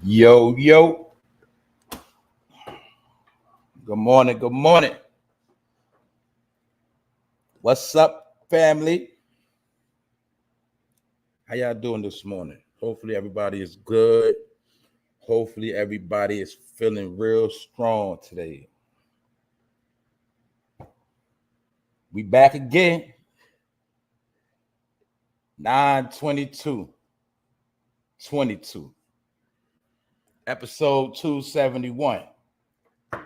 Yo, yo. Good morning. Good morning. What's up, family? How y'all doing this morning? Hopefully everybody is good. Hopefully everybody is feeling real strong today. We back again. 9/22/22. Episode 271. I'm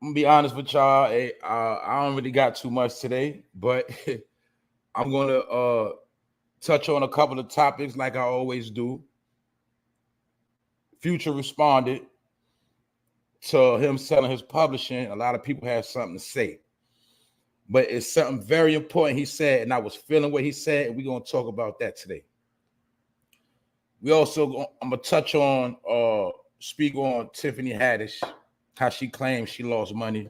gonna be honest with y'all. I don't really got too much today, but I'm gonna touch on a couple of topics like I always do. Future responded to him selling his publishing. A lot of people have something to say, but it's something very important he said, and I was feeling what he said, and we're gonna talk about that today. We also, I'm gonna touch on, speak on Tiffany Haddish, how she claims she lost money.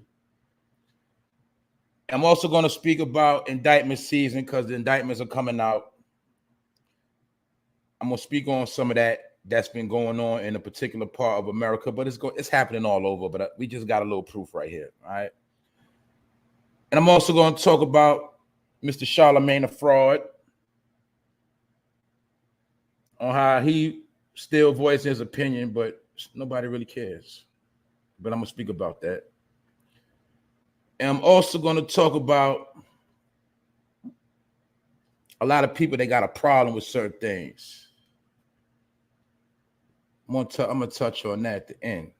I'm also gonna speak about indictment season because the indictments are coming out. I'm gonna speak on some of that's been going on in a particular part of America, but it's happening all over. But we just got a little proof right here, all right? And I'm also going to talk about Mr. CHARLAMAGNE, a fraud, on how he still voiced his opinion, but nobody really cares. But I'm going to speak about that. And I'm also going to talk about a lot of people that got a problem with certain things. I'm going to touch on that at the end.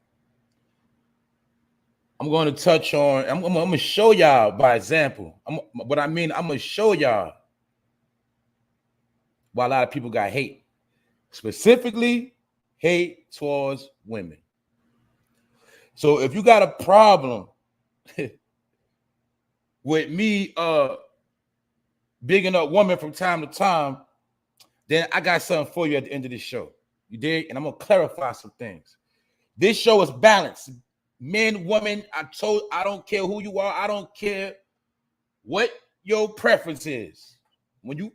I'm going to touch on, I'm going to show y'all by example. I'm going to show y'all why a lot of people got hate. Specifically, hate towards women. So if you got a problem with me bigging up women from time to time, then I got something for you at the end of this show. You dig? And I'm going to clarify some things. This show is balanced. Men, women, I don't care who you are. I don't care what your preference is. When you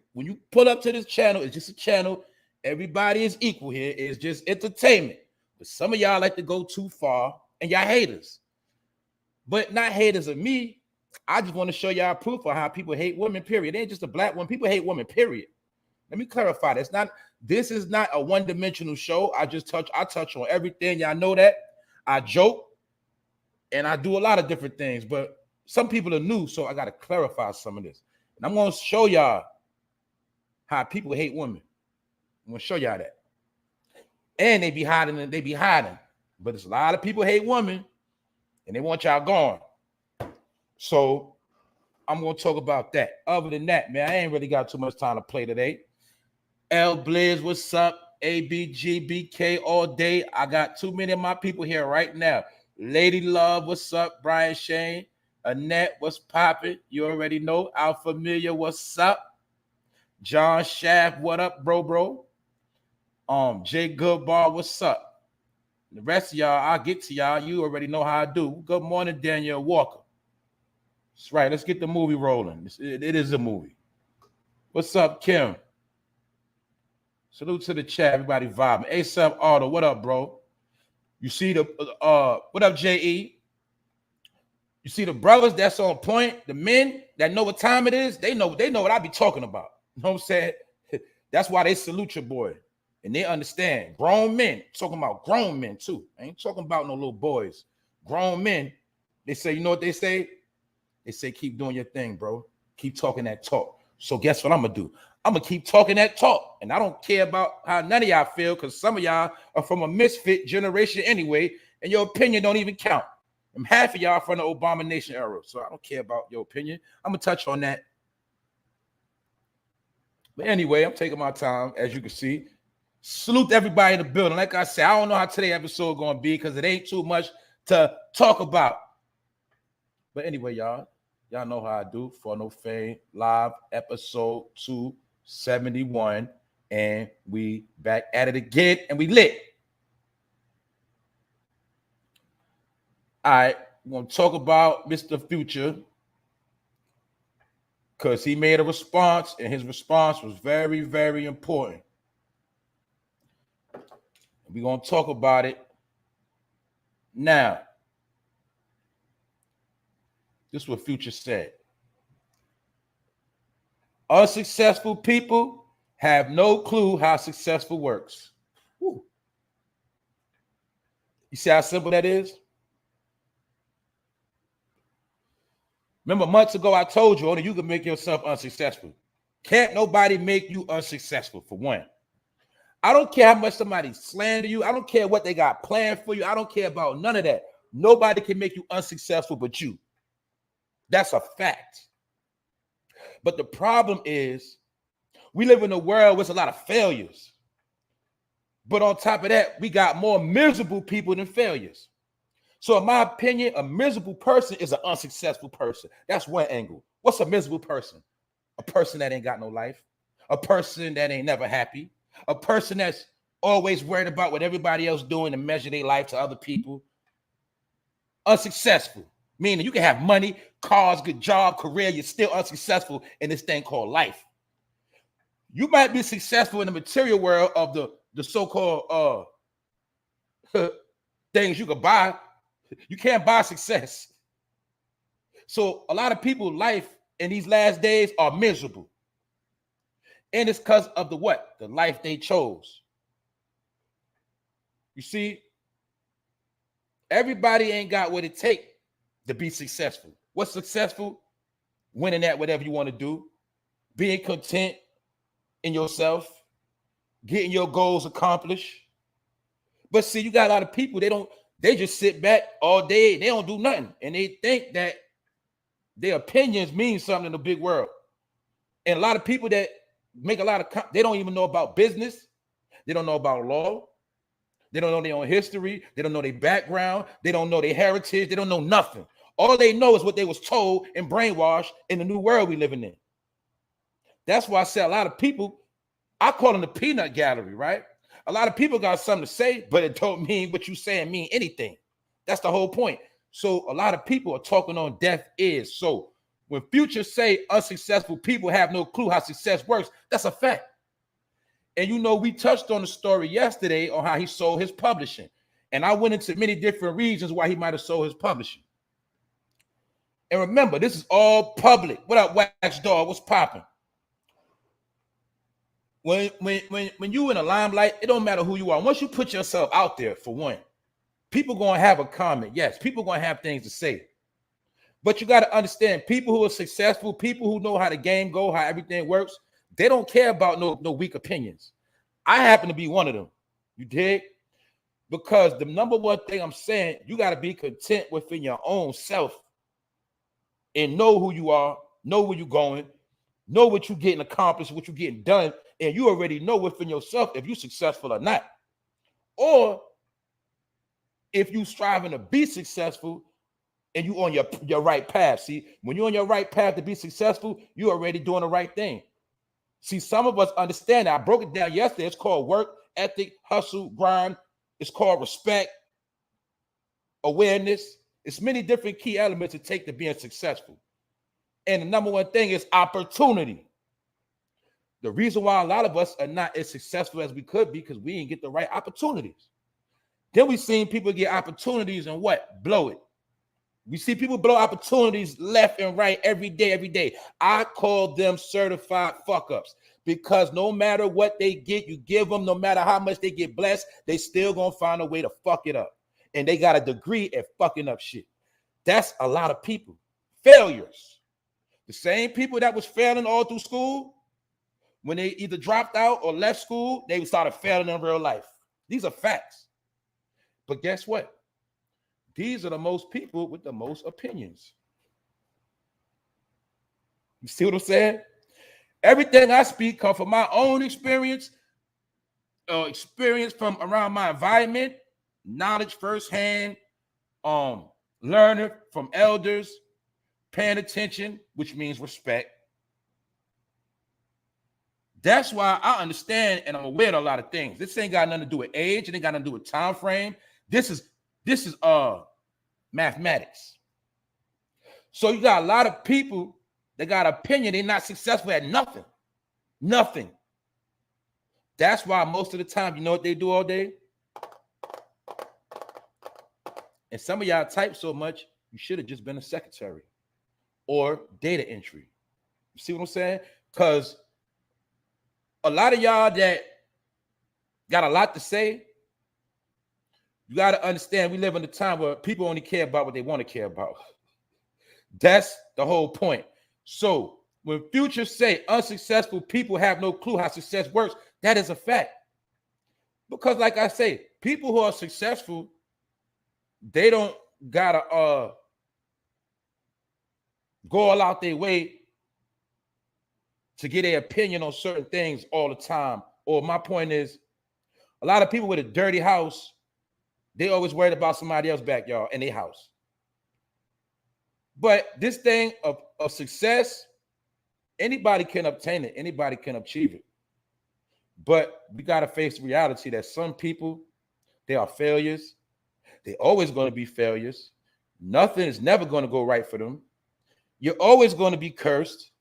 pull up to this channel, it's just a channel. Everybody is equal here. It's just entertainment. But some of y'all like to go too far, and y'all haters. But not haters of me. I just want to show y'all proof of how people hate women, period. It ain't just a black woman. People hate women, period. Let me clarify. This is not a one-dimensional show. I touch on everything. Y'all know that. I joke, and I do a lot of different things. But some people are new, so I got to clarify some of this. And I'm going to show y'all how people hate women. I'm going to show y'all that. And they be hiding. But there's a lot of people hate women, and they want y'all gone. So I'm going to talk about that. Other than that, man, I ain't really got too much time to play today. L Blizz, what's up? ABGBK all day. I got too many of my people here right now. Lady Love, what's up? Brian Shane. Annette, what's popping? You already know. Alfamilia, what's up? John Shaft, what up, bro? Jay Goodbar, what's up? The rest of y'all, I'll get to y'all. You already know how I do. Good morning, Daniel Walker. That's right. Let's get the movie rolling. It is a movie. What's up, Kim? Salute to the chat. Everybody vibing. ASAP Auto, what up, bro? You see the what up, JE? You see the brothers that's on point, the men that know what time it is, they know what I be talking about. You know what I'm saying? That's why they salute your boy. And they understand. Grown men, talking about grown men too. I ain't talking about no little boys. Grown men, they say, you know what they say? They say, keep doing your thing, bro. Keep talking that talk. So guess what I'm going to do? I'm going to keep talking that talk. And I don't care about how none of y'all feel because some of y'all are from a misfit generation anyway, and your opinion don't even count. And half of y'all from the Obama Nation era. So I don't care about your opinion. I'm going to touch on that. But anyway, I'm taking my time, as you can see. Salute everybody in the building. Like I said, I don't know how today's episode is going to be because it ain't too much to talk about. But anyway, y'all know how I do. For No Fame Live, episode 271. And we back at it again, and we lit. All right, we're going to talk about Mr. Future because he made a response, and his response was very, very important. We're going to talk about it now. This is what Future said. Unsuccessful people have no clue how successful works. Woo. You see how simple that is? Remember months ago, I told you only you can make yourself unsuccessful. Can't nobody make you unsuccessful, for one. I don't care how much somebody slander you. I don't care what they got planned for you. I don't care about none of that. Nobody can make you unsuccessful but you. That's a fact. But the problem is we live in a world with a lot of failures. But on top of that, we got more miserable people than failures. So in my opinion, a miserable person is an unsuccessful person. That's one angle. What's a miserable person? A person that ain't got no life. A person that ain't never happy. A person that's always worried about what everybody else doing to measure their life to other people. Unsuccessful, meaning you can have money, cars, good job, career, you're still unsuccessful in this thing called life. You might be successful in the material world of the so-called things you could buy. You can't buy success. So a lot of people's life in these last days are miserable. And it's because of the what? The life they chose. You see, everybody ain't got what it takes to be successful. What's successful? Winning at whatever you want to do, being content in yourself, getting your goals accomplished. But see, you got a lot of people, they just sit back all day, they don't do nothing. And they think that their opinions mean something in the big world. And a lot of people that make a lot of, they don't even know about business. They don't know about law. They don't know their own history. They don't know their background. They don't know their heritage. They don't know nothing. All they know is what they was told and brainwashed in the new world we living in. That's why I say a lot of people, I call them the peanut gallery, right? A lot of people got something to say, but it don't mean what you saying mean anything. That's the whole point. So a lot of people are talking on deaf ears. So when Future say unsuccessful people have no clue how success works, that's a fact. And you know, we touched on the story yesterday on how he sold his publishing. And I went into many different reasons why he might have sold his publishing. And remember, this is all public. What up, Wax Dog? What's popping? When you in the limelight, it don't matter who you are. Once you put yourself out there, for one, people gonna have a comment. Yes, people gonna have things to say. But you got to understand, people who are successful, people who know how the game go, how everything works, they don't care about no weak opinions. I happen to be one of them. You dig? Because the number one thing I'm saying, you got to be content within your own self and know who you are, know where you're going, know what you're getting accomplished, what you're getting done, and you already know within yourself if you're successful or not. Or if you're striving to be successful and you on your right path. See, when you're on your right path to be successful, you're already doing the right thing. See, some of us understand that. I broke it down yesterday. It's called work, ethic, hustle, grind. It's called respect, awareness. It's many different key elements to take to being successful. And the number one thing is opportunity. The reason why a lot of us are not as successful as we could be because we didn't get the right opportunities. Then we've seen people get opportunities and what? Blow it. We see people blow opportunities left and right every day. I call them certified fuck-ups because no matter what they get, you give them, no matter how much they get blessed, they still gonna find a way to fuck it up. And they got a degree at fucking up shit. That's a lot of people. Failures. The same people that was failing all through school, when they either dropped out or left school, they started failing in real life. These are facts. But guess what? These are the most people with the most opinions. You see what I'm saying? Everything I speak comes from my own experience, experience from around my environment, knowledge firsthand, learning from elders, paying attention, which means respect. That's why I understand and I'm aware of a lot of things. This ain't got nothing to do with age. It ain't got nothing to do with time frame. This is mathematics. So you got a lot of people that got opinion. They're not successful at nothing. Nothing. That's why most of the time, you know what they do all day? And some of y'all type so much, you should have just been a secretary or data entry. You see what I'm saying? Because a lot of y'all that got a lot to say, you got to understand we live in a time where people only care about what they want to care about. That's the whole point. So when Future say unsuccessful people have no clue how success works, that is a fact. Because like I say, people who are successful, they don't gotta go all out their way to get their opinion on certain things all the time. Or my point is, a lot of people with a dirty house, they always worried about somebody else's backyard in their house. But this thing of success, anybody can obtain it. Anybody can achieve it. But we got to face the reality that some people, they are failures. They're always going to be failures. Nothing is never going to go right for them. You're always going to be cursed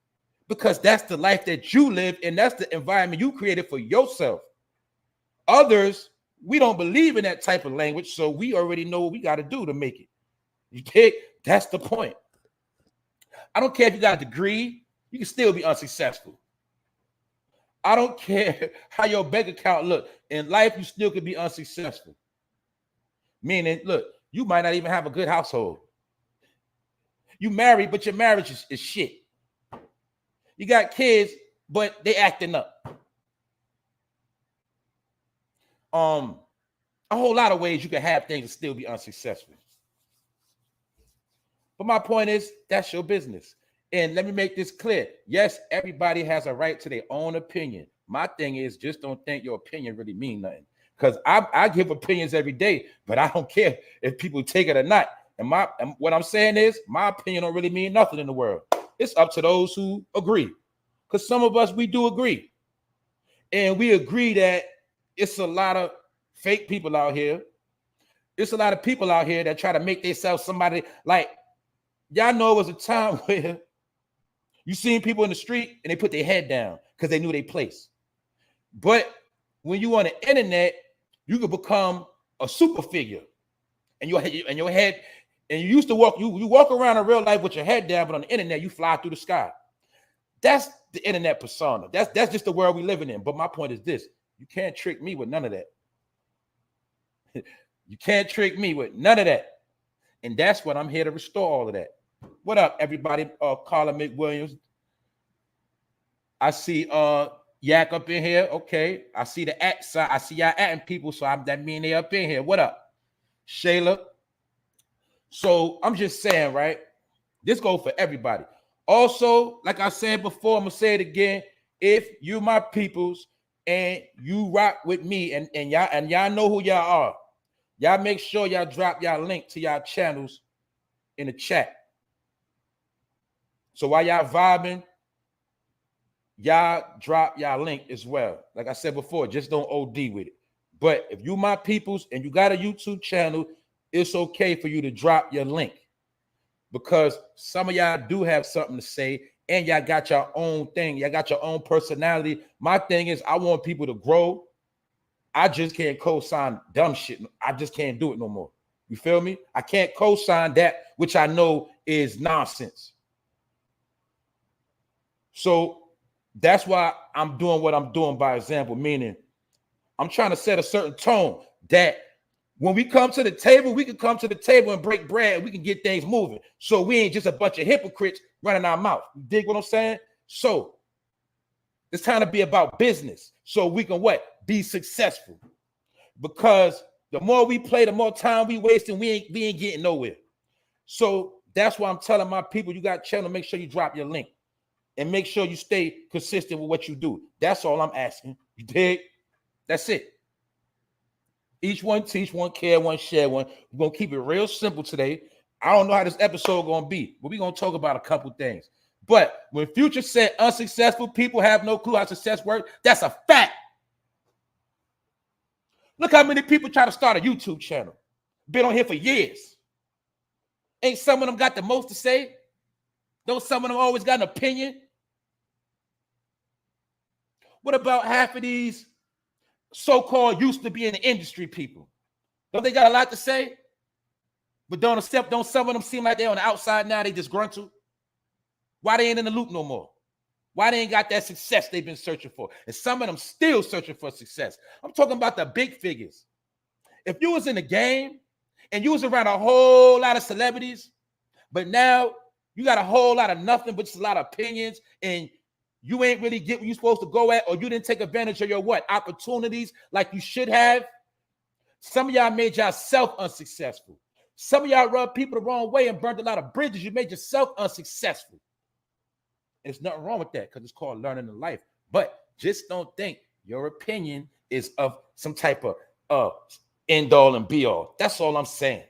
because that's the life that you live and that's the environment you created for yourself. Others, we don't believe in that type of language, so we already know what we got to do to make it. You take, that's the point. I don't care if you got a degree, you can still be unsuccessful. I don't care how your bank account look. In life, you still could be unsuccessful. Meaning, look, you might not even have a good household. You married, but your marriage is shit. You got kids, but they acting up. A whole lot of ways you can have things and still be unsuccessful. But my point is, that's your business. And let me make this clear. Yes, everybody has a right to their own opinion. My thing is, just don't think your opinion really mean nothing. Because I give opinions every day, but I don't care if people take it or not. And what I'm saying is, my opinion don't really mean nothing in the world. It's up to those who agree. Because some of us, we do agree. And we agree that it's a lot of fake people out here. It's a lot of people out here that try to make themselves somebody like, y'all know it was a time where you seen people in the street and they put their head down because they knew their place. But when you on the internet, you could become a super figure. And your head, and you used to walk, you walk around in real life with your head down, but on the internet, you fly through the sky. That's the internet persona. That's just the world we living in. But my point is this: you can't trick me with none of that. You can't trick me with none of that. And that's what I'm here to restore all of that. What up, everybody? Carla McWilliams. I see Yak up in here. Okay. I see the at sign. I see y'all atting people, so that mean they up in here. What up? Shayla. So I'm just saying, right? This goes for everybody. Also, like I said before, I'm gonna say it again. If you my peoples and you rock with me and y'all know who y'all are, y'all make sure y'all drop y'all link to y'all channels in the chat. So while y'all vibing, y'all drop y'all link as well. Like I said before, just don't OD with it. But if you my peoples and you got a YouTube channel, it's okay for you to drop your link because some of y'all do have something to say and y'all got your own thing. Y'all got your own personality. My thing is I want people to grow. I just can't co-sign dumb shit. I just can't do it no more. You feel me? I can't co-sign that which I know is nonsense. So that's why I'm doing what I'm doing by example, meaning I'm trying to set a certain tone that when we come to the table, we can come to the table and break bread. We can get things moving. So we ain't just a bunch of hypocrites running our mouth. You dig what I'm saying? So it's time to be about business. So we can what? Be successful. Because the more we play, the more time we waste and we ain't getting nowhere. So that's why I'm telling my people, you got channel, make sure you drop your link. And make sure you stay consistent with what you do. That's all I'm asking. You dig? That's it. Each one teach, one care, one share, one. We're going to keep it real simple today. I don't know how this episode going to be, but we're going to talk about a couple things. But when Future said unsuccessful people have no clue how success works, that's a fact. Look how many people try to start a YouTube channel. Been on here for years. Ain't some of them got the most to say? Don't some of them always got an opinion? What about half of these so-called used to be in the industry people? Don't they got a lot to say? But don't some of them seem like they're on the outside now? They disgruntled. Why they ain't in the loop no more? Why they ain't got that success they've been searching for? And some of them still searching for success. I'm talking about the big figures. If you was in the game and you was around a whole lot of celebrities, but now you got a whole lot of nothing but just a lot of opinions, and you ain't really get where you're supposed to go at, or you didn't take advantage of your opportunities like you should have. Some of y'all made yourself unsuccessful. Some of y'all rubbed people the wrong way and burned a lot of bridges. You made yourself unsuccessful. There's nothing wrong with that because it's called learning in life. But just don't think your opinion is of some type of end all and be all. That's all I'm saying.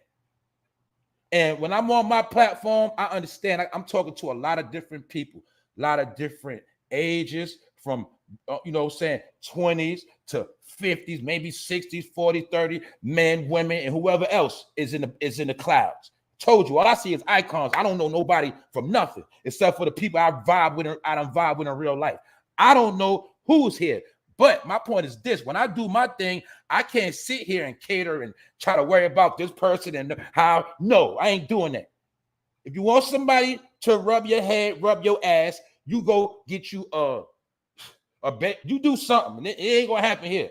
And when I'm on my platform, I understand I'm talking to a lot of different people, a lot of different ages, from 20s to 50s, maybe 60s, 40s, 30, men, women, and whoever else is in the clouds. Told you, all I see is icons. I don't know nobody from nothing except for the people I don't vibe with in real life. I don't know who's here. But my point is this: when I do my thing, I can't sit here and cater and try to worry about this person and how. No, I ain't doing that. If you want somebody to rub your head, rub your ass, you go get you a bet. You do something. It ain't gonna happen here.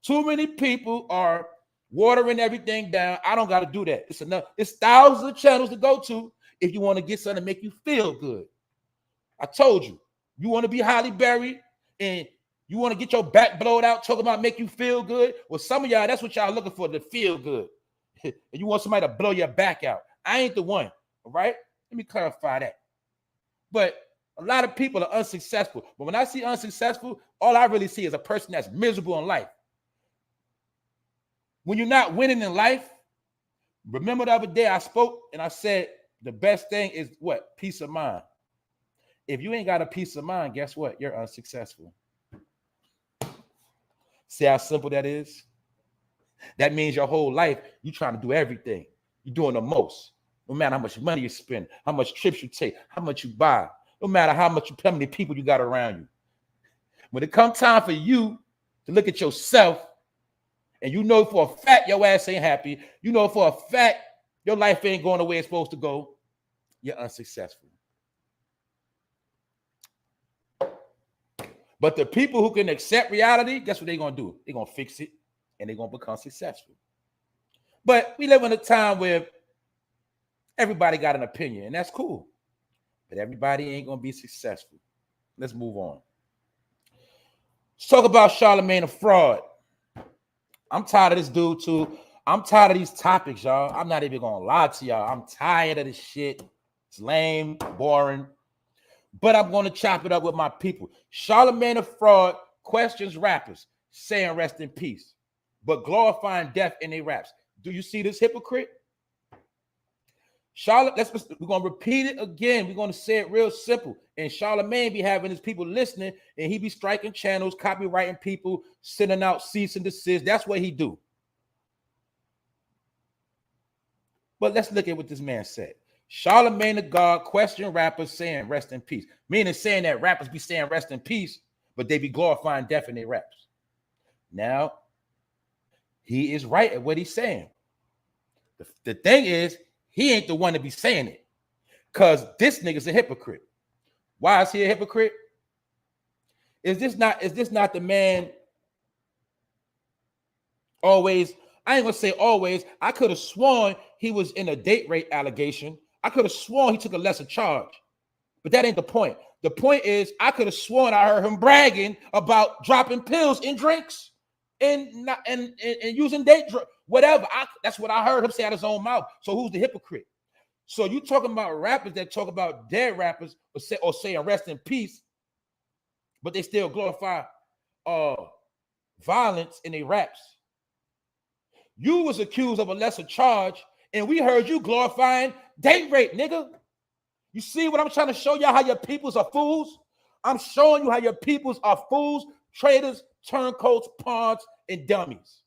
Too many people are watering everything down. I don't got to do that. It's enough. It's thousands of channels to go to if you want to get something to make you feel good. I told you, you want to be Halle Berry and you want to get your back blowed out, talking about make you feel good. Well, some of y'all, that's what y'all looking for, to feel good. And you want somebody to blow your back out. I ain't the one. All right. Let me clarify that. But a lot of people are unsuccessful. But when I see unsuccessful, all I really see is a person that's miserable in life. When you're not winning in life, remember the other day I spoke and I said the best thing is what? Peace of mind. If you ain't got a peace of mind, guess what? You're unsuccessful. See how simple that is? That means your whole life you're trying to do everything. You're doing the most. No matter how much money you spend, how much trips you take, how much you buy, no matter how many people you got around you. When it comes time for you to look at yourself, and you know for a fact your ass ain't happy, you know for a fact your life ain't going the way it's supposed to go, you're unsuccessful. But the people who can accept reality, guess what they're going to do? They're going to fix it, and they're going to become successful. But we live in a time where everybody got an opinion, and that's cool. But everybody ain't going to be successful. Let's move on. Let's talk about Charlamagne the fraud. I'm tired of this dude, too. I'm tired of these topics, y'all. I'm not even going to lie to y'all. I'm tired of this shit. It's lame, boring. But I'm going to chop it up with my people. Charlamagne the fraud questions rappers, saying rest in peace, but glorifying death in their raps. Do you see this hypocrite? We're going to repeat it again. We're going to say it real simple. And Charlamagne be having his people listening, and he be striking channels, copywriting people, sending out cease and desist. That's what he do. But let's look at what this man said. Charlamagne the God question rappers saying rest in peace. Meaning saying that rappers be saying rest in peace, but they be glorifying death in their raps. Now, he is right at what he's saying. The thing is, he ain't the one to be saying it, because this nigga's a hypocrite. Why is he a hypocrite? Is this not the man always? I ain't gonna say always. I could have sworn he was in a date rape allegation. I could have sworn he took a lesser charge, but that ain't the point. The point is, I could have sworn I heard him bragging about dropping pills in drinks and using date drugs, whatever. That's what I heard him say out of his own mouth. So who's the hypocrite? So you talking about rappers that talk about dead rappers or saying rest in peace, but they still glorify violence in their raps. You was accused of a lesser charge, and we heard you glorifying date rape, nigga. You see what I'm trying to show y'all? How your peoples are fools? I'm showing you how your peoples are fools, traitors, turncoats, pawns, and dummies.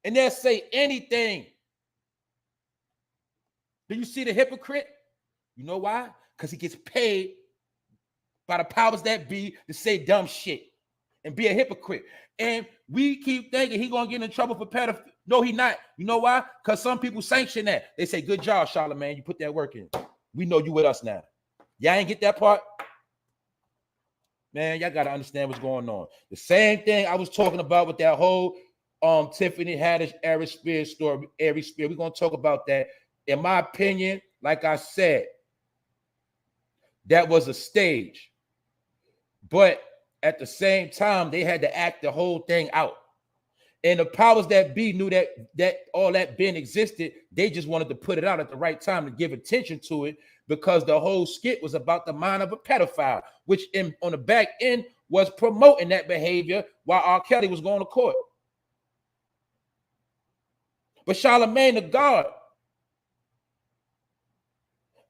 And they'll say anything. Do you see the hypocrite? You know why? Because he gets paid by the powers that be to say dumb shit. and be a hypocrite. And we keep thinking he gonna get in trouble for pedophilia. No, he not. You know why? Because some people sanction that. They say, good job, Charlamagne. You put that work in. We know you with us now. Y'all ain't get that part? Man, y'all gotta understand what's going on. The same thing I was talking about with that whole Tiffany Haddish, Ariesspears story. Ariesspears. We're gonna talk about that. In my opinion, like I said, that was a stage. But at the same time, they had to act the whole thing out. And the powers that be knew that all that been existed. They just wanted to put it out at the right time to give attention to it, because the whole skit was about the mind of a pedophile, which on the back end was promoting that behavior while R. Kelly was going to court. But Charlamagne the God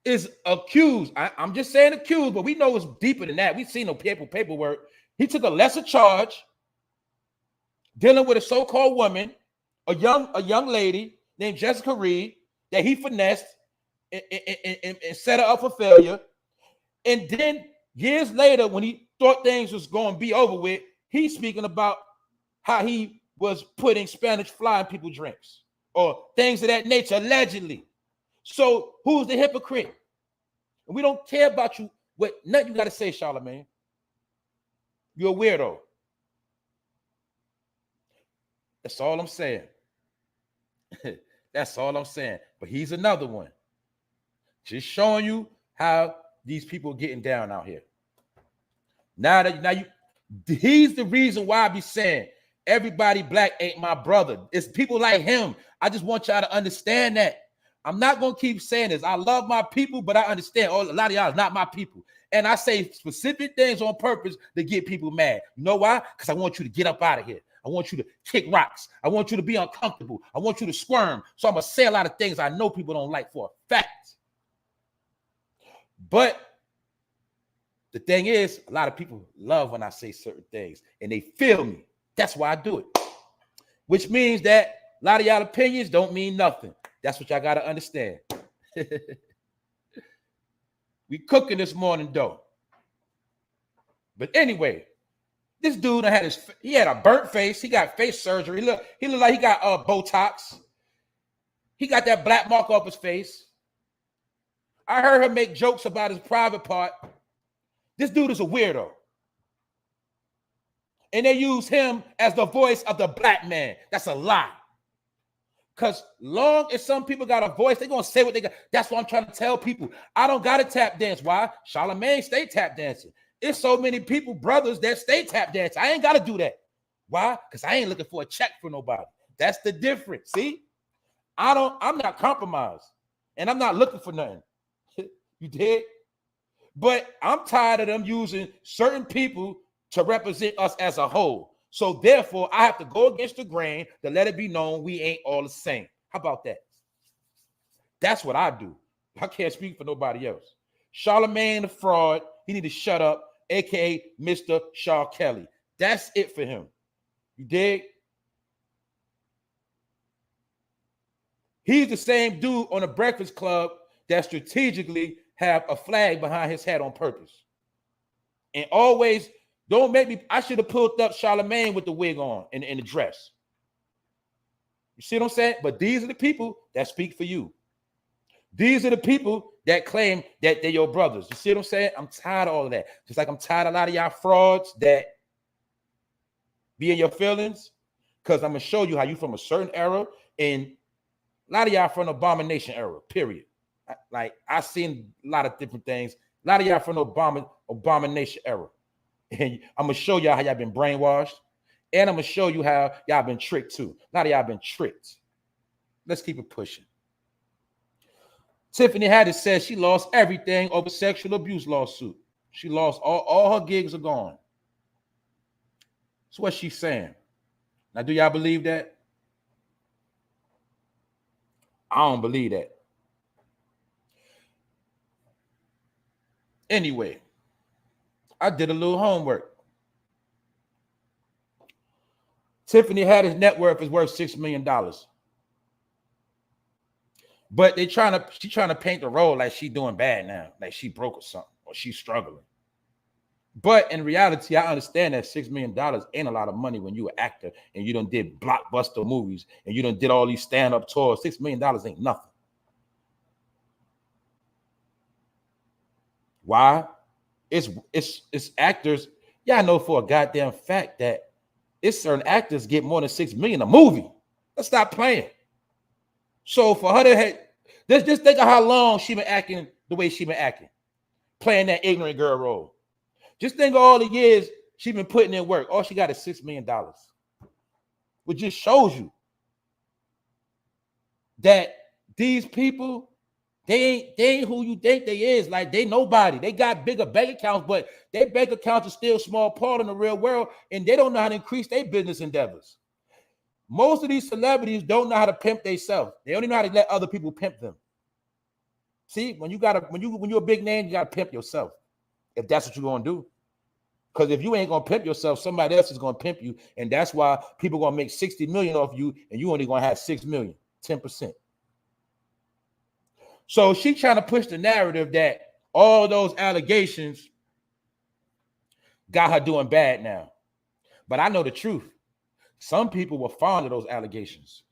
is accused. I'm just saying accused, but we know it's deeper than that. We've seen no paperwork. He took a lesser charge dealing with a so-called woman, a young lady named Jessica Reed, that he finessed and set her up for failure. And then years later, when he thought things was going to be over with, he's speaking about how he was putting Spanish fly in people's drinks or things of that nature, allegedly. So who's the hypocrite? And we don't care about you. What nothing you got to say, Charlamagne. You're a weirdo. That's all I'm saying. That's all I'm saying. But he's another one. Just showing you how these people are getting down out here. He's the reason why I be saying everybody black ain't my brother. It's people like him. I just want y'all to understand that. I'm not going to keep saying this. I love my people, but I understand a lot of y'all is not my people. And I say specific things on purpose to get people mad. You know why? Because I want you to get up out of here. I want you to kick rocks. I want you to be uncomfortable. I want you to squirm. So I'm going to say a lot of things I know people don't like for a fact. But the thing is, a lot of people love when I say certain things and they feel me. That's why I do it. Which means that a lot of y'all opinions don't mean nothing. That's what y'all got to understand. We cooking this morning, though. But anyway, this dude had a burnt face. He got face surgery. He looked like he got Botox. He got that black mark off his face. I heard him make jokes about his private part. This dude is a weirdo. And they use him as the voice of the black man. That's a lie. Because long as some people got a voice, they're going to say what they got. That's what I'm trying to tell people. I don't got to tap dance. Why? Charlamagne stay tap dancing. It's so many people, brothers, that stay tap dancing. I ain't got to do that. Why? Because I ain't looking for a check for nobody. That's the difference. See? I'm not compromised. And I'm not looking for nothing. You did? But I'm tired of them using certain people to represent us as a whole. So therefore, I have to go against the grain to let it be known we ain't all the same. How about that? That's what I do. I can't speak for nobody else. Charlamagne the fraud, he need to shut up, aka Mr. Shaw Kelly. That's it for him. You dig? He's the same dude on the Breakfast Club that strategically have a flag behind his head on purpose. And always, don't make me, I should have pulled up Charlamagne with the wig on and the dress. You see what I'm saying? But these are the people that speak for you. These are the people that claim that they're your brothers. You see what I'm saying? I'm tired of all of that. Just like I'm tired of a lot of y'all frauds that be in your feelings, because I'm going to show you how you from a certain era, and a lot of y'all from the abomination era, period. Like, I've seen a lot of different things. A lot of y'all from the abomination era. And I'm going to show y'all how y'all been brainwashed. And I'm going to show you how y'all been tricked too. A lot of y'all been tricked. Let's keep it pushing. Tiffany Haddish says she lost everything over sexual abuse lawsuit. She lost all her gigs are gone. That's what she's saying. Now, do y'all believe that? I don't believe that. Anyway, I did a little homework. Tiffany Haddish net worth is worth $6 million. But she's trying to paint the role like she's doing bad now, like she broke or something, or she's struggling. But in reality, I understand that $6 million ain't a lot of money when you an actor and you done did blockbuster movies and you done did all these stand-up tours. $6 million ain't nothing. Why? It's actors. Yeah, I know for a goddamn fact that it's certain actors get more than $6 million a movie. Let's stop playing. So for her to have, just think of how long she been acting the way she been acting, playing that ignorant girl role. Just think of all the years she been putting in work. All she got is $6 million. Which just shows you that these people, they ain't who you think they is. Like, they nobody. They got bigger bank accounts, but their bank accounts are still a small part in the real world, and they don't know how to increase their business endeavors. Most of these celebrities don't know how to pimp themselves. They only know how to let other people pimp them. See, when you're a big name, you gotta pimp yourself. If that's what you're gonna do. Because if you ain't gonna pimp yourself, somebody else is gonna pimp you, and that's why people gonna make 60 million off you, and you only gonna have 6 million, 10%. So she trying to push the narrative that all those allegations got her doing bad now. But I know the truth. Some people were fond of those allegations.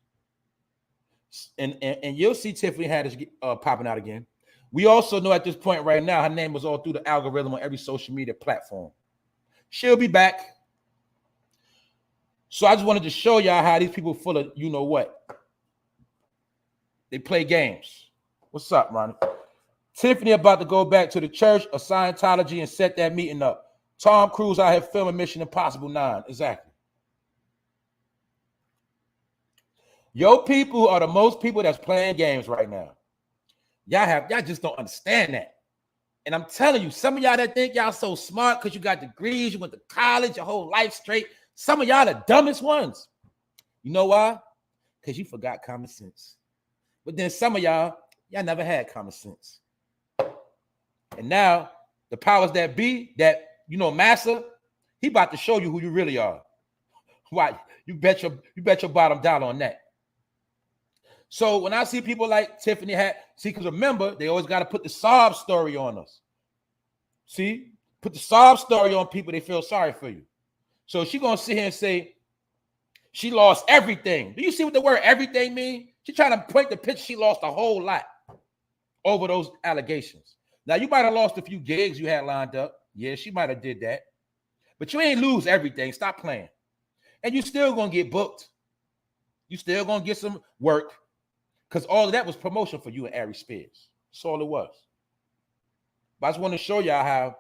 And you'll see Tiffany Haddish popping out again. We also know at this point right now, her name was all through the algorithm on every social media platform. She'll be back. So I just wanted to show y'all how these people full of you know what. They play games. What's up, Ronnie? Tiffany about to go back to the church of Scientology and set that meeting up. Tom Cruise out here filming Mission Impossible 9. Exactly. Your people are the most people that's playing games right now. Y'all just don't understand that. And I'm telling you, some of y'all that think y'all so smart because you got degrees, you went to college, your whole life straight. Some of y'all the dumbest ones. You know why? Because you forgot common sense. But then some of y'all never had common sense. And now the powers that be, that massa, he about to show you who you really are. Why? You bet your bottom dollar on that. So when I see people like Tiffany because remember, they always got to put the sob story on us. See? Put the sob story on people, they feel sorry for you. So she gonna sit here and say she lost everything. Do you see what the word everything means? She trying to point the picture she lost a whole lot over those allegations. Now, you might have lost a few gigs you had lined up. Yeah, she might have did that. But you ain't lose everything. Stop playing. And you still gonna get booked. You still gonna get some work. Because all of that was promotion for you and ariesspears. That's all it was. But I just want to show y'all how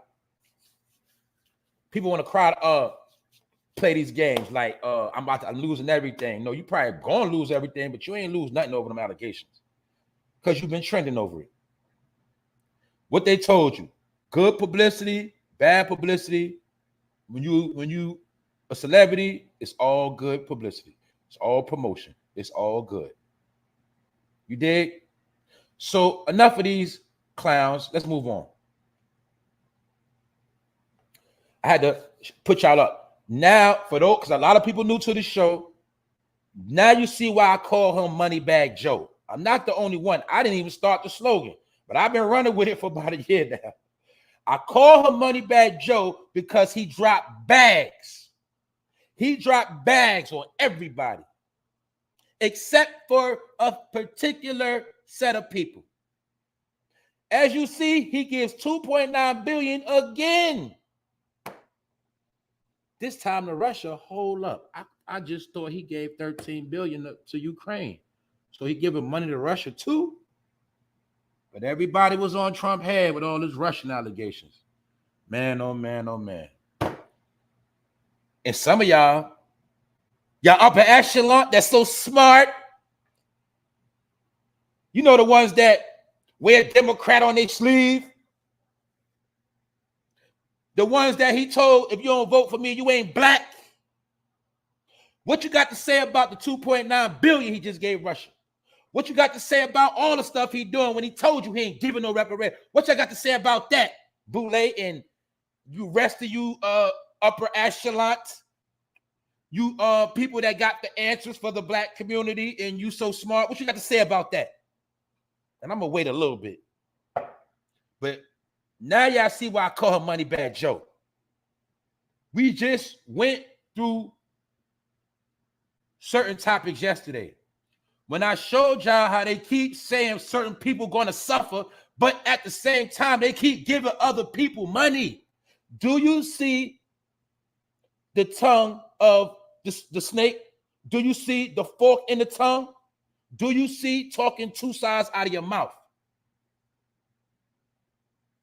people want to play these games like I'm losing everything. No, you probably gonna lose everything, but you ain't lose nothing over them allegations. Because you've been trending over it. What they told you. Good publicity, bad publicity. When you a celebrity, it's all good publicity. It's all promotion. It's all good. You dig? So enough of these clowns. Let's move on. I had to put y'all up. Now, for those, because a lot of people new to the show, now you see why I call him Moneybag Joe. I'm not the only one. I didn't even start the slogan, but I've been running with it for about a year now. I call him Moneybag Joe because he dropped bags. He dropped bags on everybody, except for a particular set of people. As you see, he gives $2.9 billion again. This time to Russia, hold up. I just thought he gave $13 billion to Ukraine. So he giving money to Russia too? But everybody was on Trump's head with all his Russian allegations. Man, oh man, oh man. And some of y'all upper echelon that's so smart. You know the ones that wear Democrat on their sleeve. The ones that he told, if you don't vote for me, you ain't black. What you got to say about the $2.9 billion he just gave Russia? What you got to say about all the stuff he doing when he told you he ain't giving no reparations? What you got to say about that, Boulay, and you rest of you upper echelon? You people that got the answers for the black community and you so smart. What you got to say about that? And I'm gonna wait a little bit. But now y'all see why I call him Moneybag Joe. We just went through certain topics yesterday. When I showed y'all how they keep saying certain people going to suffer, but at the same time, they keep giving other people money. Do you see the tongue of the snake? Do you see the fork in the tongue? Do you see talking two sides out of your mouth?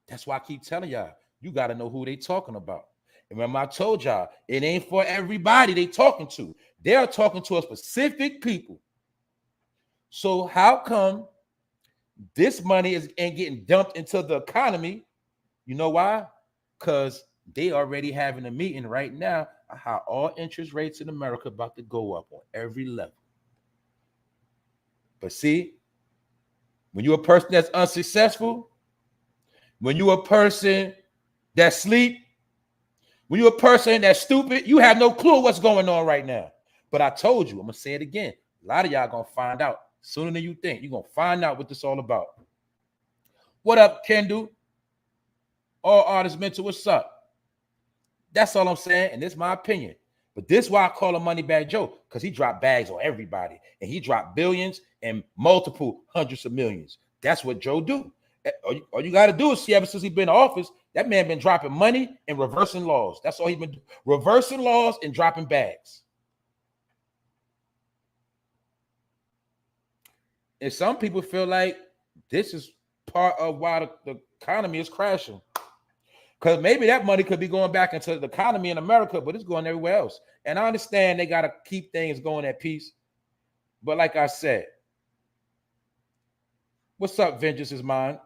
That's why I keep telling y'all, you got to know who they talking about. And remember, I told y'all, it ain't for everybody they talking to. They are talking to a specific people. So how come this money ain't getting dumped into the economy? You know why? Because they already having a meeting right now how all interest rates in America about to go up on every level. But see, when you're a person that's unsuccessful, when you're a person that sleep, when you're a person that's stupid, you have no clue what's going on right now. But I told you, I'm going to say it again. A lot of y'all going to find out sooner than you think. You're going to find out what this all about. What up, Kendall? All artists mental, what's up? That's all I'm saying, and this is my opinion. But this is why I call him Moneybag Joe, because he dropped bags on everybody, and he dropped billions and multiple hundreds of millions. That's what Joe do. All you got to do is see ever since he's been in office, that man been dropping money and reversing laws. That's all he's been doing. Reversing laws and dropping bags. And some people feel like this is part of why the economy is crashing. Because maybe that money could be going back into the economy in America, but it's going everywhere else. And I understand they got to keep things going at peace. But like I said, what's up, Vengeance is Mine?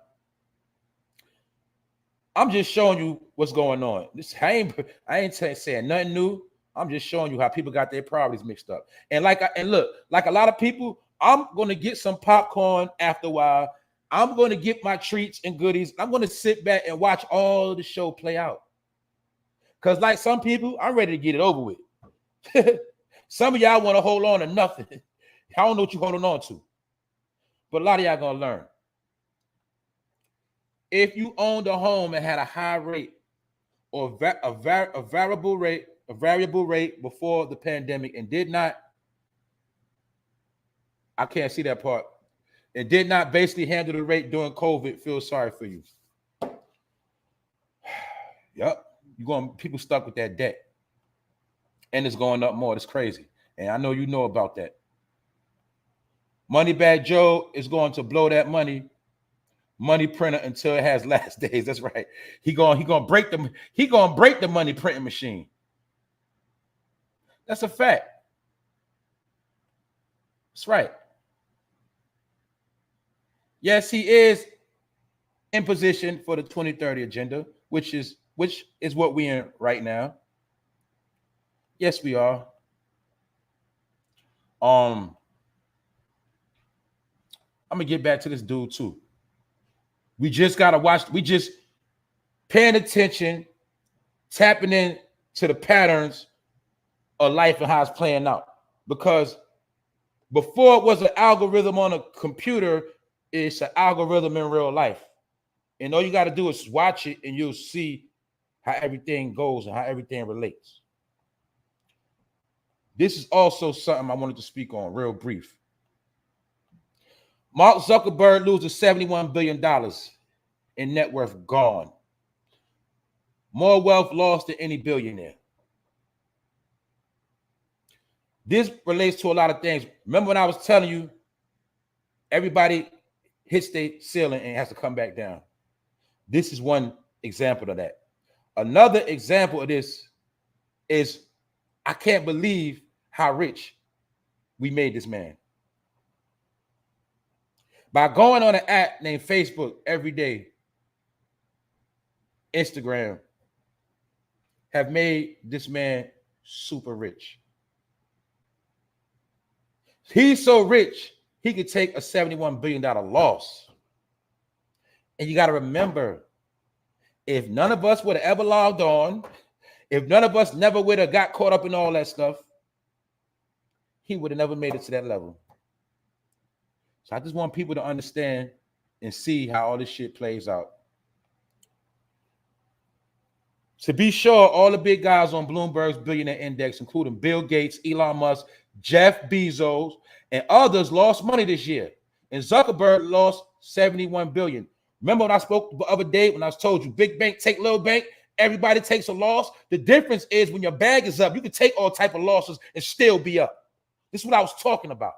I'm just showing you what's going on. I ain't saying nothing new. I'm just showing you how people got their priorities mixed up. And look, like a lot of people, I'm going to get some popcorn after a while. I'm going to get my treats and goodies. I'm going to sit back and watch all the show play out. Because like some people, I'm ready to get it over with. Some of y'all want to hold on to nothing. I don't know what you're holding on to. But a lot of y'all going to learn. If you owned a home and had a high rate or a variable rate before the pandemic and did not, I can't see that part, and did not basically handle the rate during COVID, feel sorry for you. Yep. People stuck with that debt. And it's going up more. It's crazy. And I know you know about that. Moneybag Joe is going to blow that money printer until it has last days. That's right. He gonna break the money printing machine. That's a fact. That's right. Yes, he is in position for the 2030 agenda, which is what we're in right now. Yes, we are. I'm gonna get back to this dude too. We just gotta watch. We just paying attention, tapping in to the patterns of life and how it's playing out. Because before it was an algorithm on a computer, it's an algorithm in real life. And all you got to do is watch it and you'll see how everything goes and how everything relates. This is also something I wanted to speak on real brief. Mark Zuckerberg loses $71 billion in net worth gone. More wealth lost than any billionaire. This relates to a lot of things. Remember when I was telling you, everybody hits their ceiling and has to come back down. This is one example of that. Another example of this is I can't believe how rich we made this man. By going on an app named Facebook every day, Instagram, have made this man super rich. He's so rich, he could take a $71 billion loss. And you got to remember, if none of us would have ever logged on, if none of us never would have got caught up in all that stuff, he would have never made it to that level. So I just want people to understand and see how all this shit plays out. To be sure, all the big guys on Bloomberg's billionaire index, including Bill Gates, Elon Musk, Jeff Bezos, and others, lost money this year. And Zuckerberg lost $71 billion. Remember when I spoke the other day when I told you big bank take little bank, everybody takes a loss. The difference is when your bag is up, you can take all type of losses and still be up. This is what I was talking about.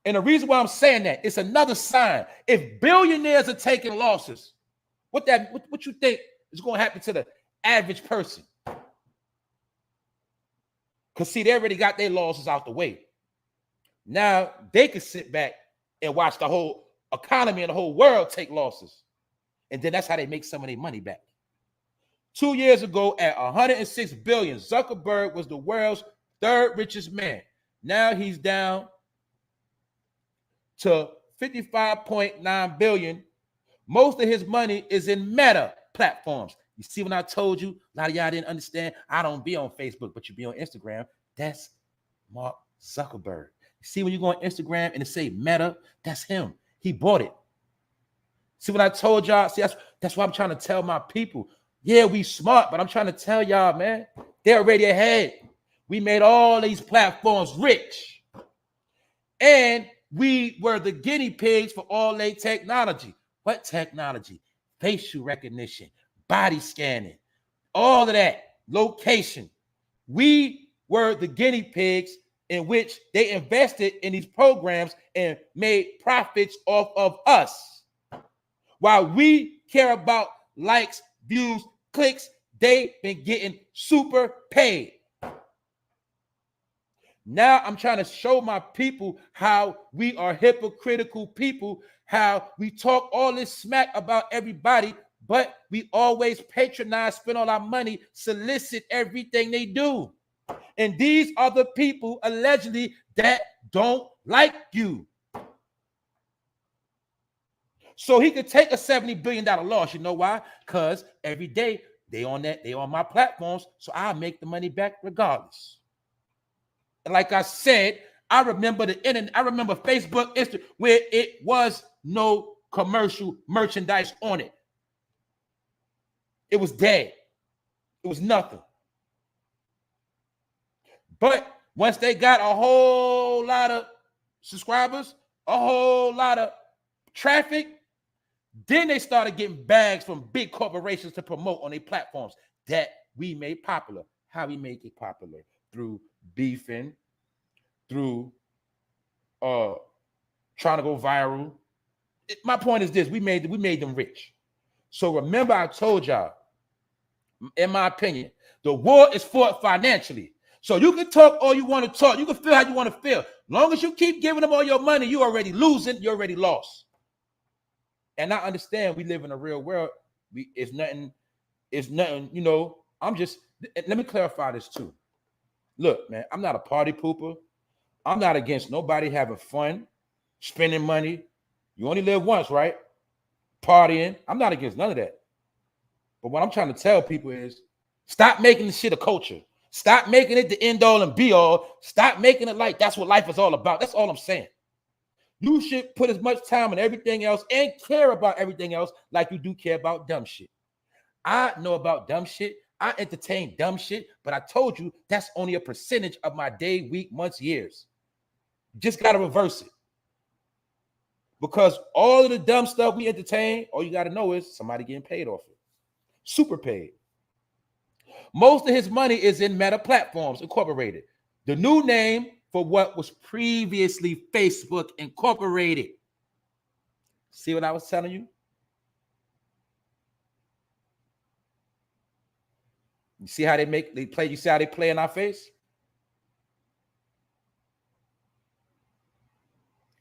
And the reason why I'm saying that, it's another sign. If billionaires are taking losses, what you think is going to happen to the average person? Because see, they already got their losses out the way. Now they can sit back and watch the whole economy and the whole world take losses. And then that's how they make some of their money back. 2 years ago, at $106 billion, Zuckerberg was the world's third richest man. Now he's down to $55.9 billion. Most of his money is in Meta platforms. You see, when I told you, a lot of y'all didn't understand. I don't be on Facebook, but you be on Instagram. That's Mark Zuckerberg. You see, when you go on Instagram and it say Meta, that's him. He bought it. See what I told y'all? See, that's why I'm trying to tell my people. Yeah, we smart, but I'm trying to tell y'all, man, they're already ahead. We made all these platforms rich. And we were the guinea pigs for all their technology. What technology? Facial recognition, body scanning, all of that, location. We were the guinea pigs in which they invested in these programs and made profits off of us. While we care about likes, views, clicks, they've been getting super paid. Now I'm trying to show my people how we are hypocritical people, how we talk all this smack about everybody, but we always patronize, spend all our money, solicit everything they do. And these are the people allegedly that don't like you. So he could take a $70 billion loss. You know why? Because every day they on my platforms, so I'll make the money back regardless. And like I said, I remember the internet. I remember Facebook, Instagram, where it was no commercial merchandise on it. It was dead. It was nothing. But once they got a whole lot of subscribers, a whole lot of traffic, then they started getting bags from big corporations to promote on their platforms that we made popular. How we make it popular? Through beefing, through trying to go viral. My point is this: we made them rich. So remember, I told y'all, in my opinion, the war is fought financially. So you can talk all you want to talk. You can feel how you want to feel. As long as you keep giving them all your money, you already losing. You already lost. And I understand we live in a real world. It's nothing, you know. Let me clarify this too. Look, man, I'm not a party pooper. I'm not against nobody having fun, spending money. You only live once, right? Partying. I'm not against none of that. But what I'm trying to tell people is stop making this shit a culture. Stop making it the end all and be all. Stop making it like that's what life is all about. That's all I'm saying. You should put as much time on everything else and care about everything else like you do care about dumb shit. I know about dumb shit. I entertain dumb shit, but I told you that's only a percentage of my day, week, months, years. You just got to reverse it. Because all of the dumb stuff we entertain, all you got to know is somebody getting paid off it. Super paid. Most of his money is in Meta Platforms Incorporated, the new name for what was previously Facebook Incorporated. See what I was telling you? You see how they play? You see how they play in our face?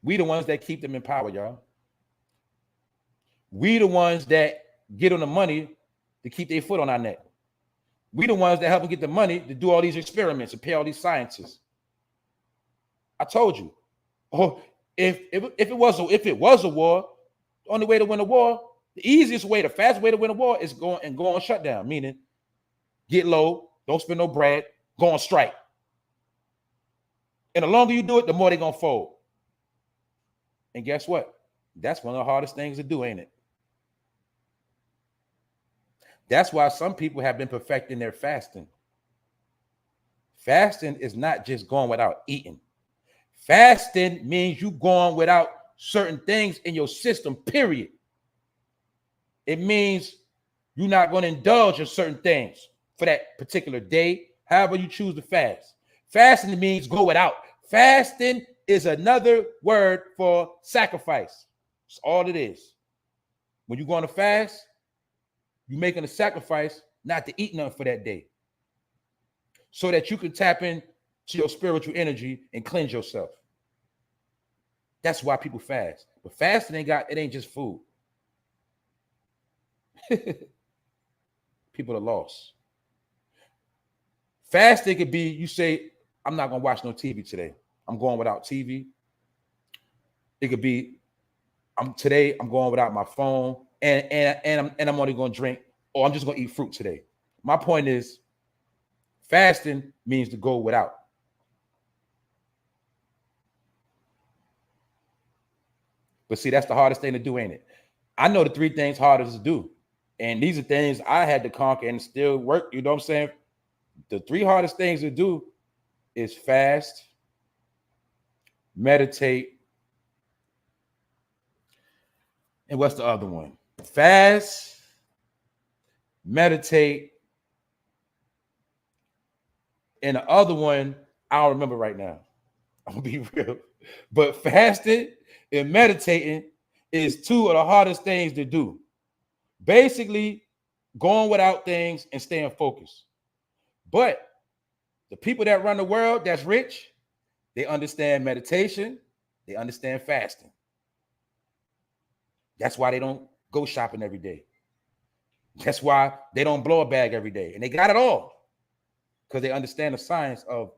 We the ones that keep them in power, y'all. We the ones that get on the money to keep their foot on our neck. We the ones that help them get the money to do all these experiments and pay all these scientists. I told you. Oh, if it was a war, the only way to win a war, the easiest way, the fastest way to win a war is go on shutdown, meaning get low, don't spend no bread, go on strike. And the longer you do it, the more they're gonna fold. And guess what? That's one of the hardest things to do, ain't it? That's why some people have been perfecting their fasting. Fasting is not just going without eating. Fasting means you going without certain things in your system, period. It means you're not going to indulge in certain things for that particular day, however you choose to fast. Fasting means go without. Fasting is another word for sacrifice. That's all it is. When you're going to fast, you're making a sacrifice not to eat nothing for that day, so that you can tap into your spiritual energy and cleanse yourself. That's why people fast. But fasting ain't just food. People are lost. Fasting could be, you say, I'm not gonna watch no TV today. I'm going without TV. It could be, I'm going without my phone, and I'm only gonna drink, or I'm just gonna eat fruit today. My point is, fasting means to go without. But see, that's the hardest thing to do, ain't it? I know the 3 things hardest to do. And these are things I had to conquer and still work. You know what I'm saying? The 3 hardest things to do is fast, meditate, and what's the other one? Fast, meditate, and the other one, I don't remember right now. I'm gonna be real. But fasting and meditating is 2 of the hardest things to do. Basically, going without things and staying focused. But the people that run the world that's rich, they understand meditation, they understand fasting. That's why they don't go shopping every day. That's why they don't blow a bag every day. And they got it all, because they understand the science of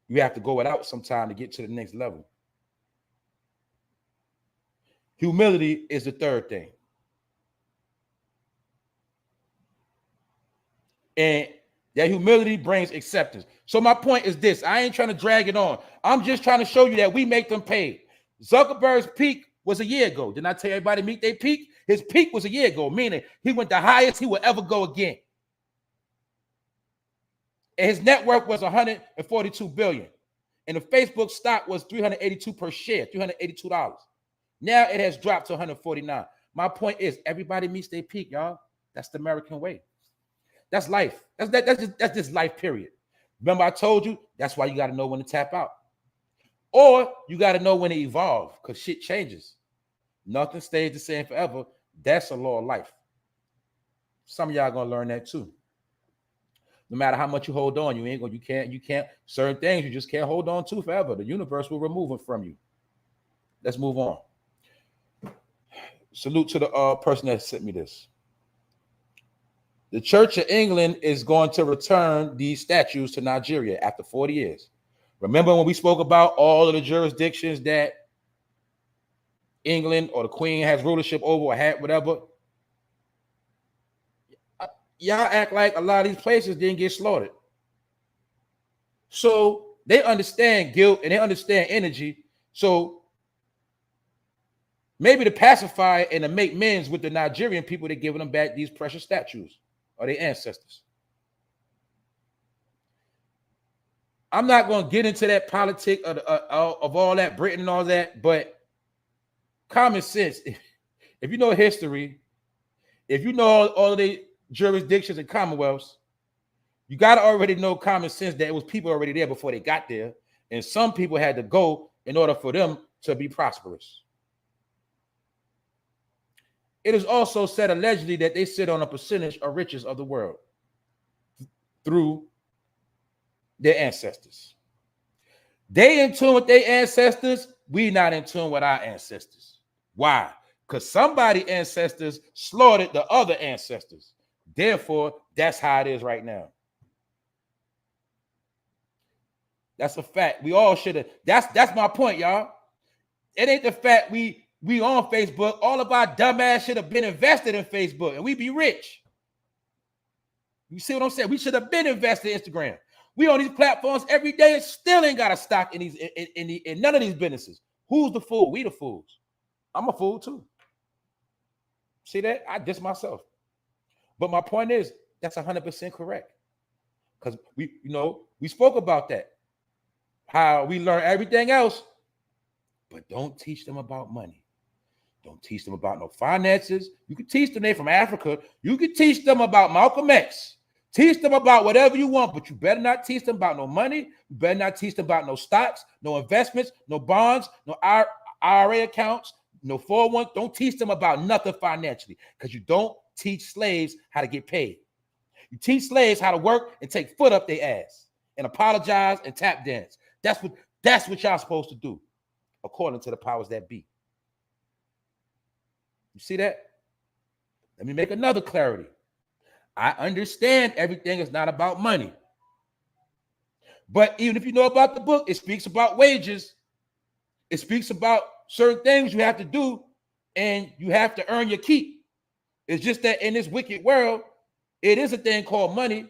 you have to go without sometime to get to the next level. Humility is the 3rd thing. And that humility brings acceptance. So my point is this. I ain't trying to drag it on. I'm just trying to show you that we make them pay. Zuckerberg's peak was a year ago. Didn't I tell everybody meet their peak? His peak was a year ago, meaning he went the highest he will ever go again. And his net worth was 142 billion. And the Facebook stock was 382 per share, $382. Now it has dropped to 149. My point is, everybody meets their peak, y'all. That's the American way. That's life. That's just life, period. Remember, I told you, that's why you got to know when to tap out. Or you got to know when to evolve, because shit changes. Nothing stays the same forever. That's a law of life. Some of y'all gonna learn that too. No matter how much you hold on, you can't, certain things you just can't hold on to forever. The universe will remove them from you. Let's move on. Salute to the person that sent me this. The Church of England is going to return these statues to Nigeria after 40 years. Remember when we spoke about all of the jurisdictions that England or the Queen has rulership over, or had whatever? Y'all act like a lot of these places didn't get slaughtered. So they understand guilt and they understand energy. So maybe to pacify and to make amends with the Nigerian people, they're giving them back these precious statues of their ancestors. I'm not going to get into that politic of all that, Britain and all that, but common sense, if you know history, if you know all of the jurisdictions and commonwealths, you got to already know common sense that it was people already there before they got there, and some people had to go in order for them to be prosperous. It is also said allegedly that they sit on a percentage of riches of the world through their ancestors. They in tune with their ancestors. We not in tune with our ancestors. Why? Because somebody's ancestors slaughtered the other ancestors. Therefore, that's how it is right now. That's a fact. We all should have. That's my point, y'all. It ain't the fact we on Facebook. All of our dumbass should have been invested in Facebook, and we be rich. You see what I'm saying? We should have been invested in Instagram. We on these platforms every day and still ain't got a stock in these in none of these businesses. Who's the fool? We the fools. I'm a fool too. See that? I diss myself. But my point is, that's 100% correct. Because we spoke about that. How we learn everything else, but don't teach them about money. Don't teach them about no finances. You can teach them, they from Africa. You can teach them about Malcolm X. Teach them about whatever you want, but you better not teach them about no money. You better not teach them about no stocks, no investments, no bonds, no IRA accounts, no 401. Don't teach them about nothing financially, because you don't teach slaves how to get paid. You teach slaves how to work and take foot up their ass and apologize and tap dance. That's what y'all supposed to do, according to the powers that be. You see that? Let me make another clarity. I understand everything is not about money. But even if you know about the book, it speaks about wages. It speaks about certain things you have to do, and you have to earn your keep. It's just that in this wicked world, it is a thing called money.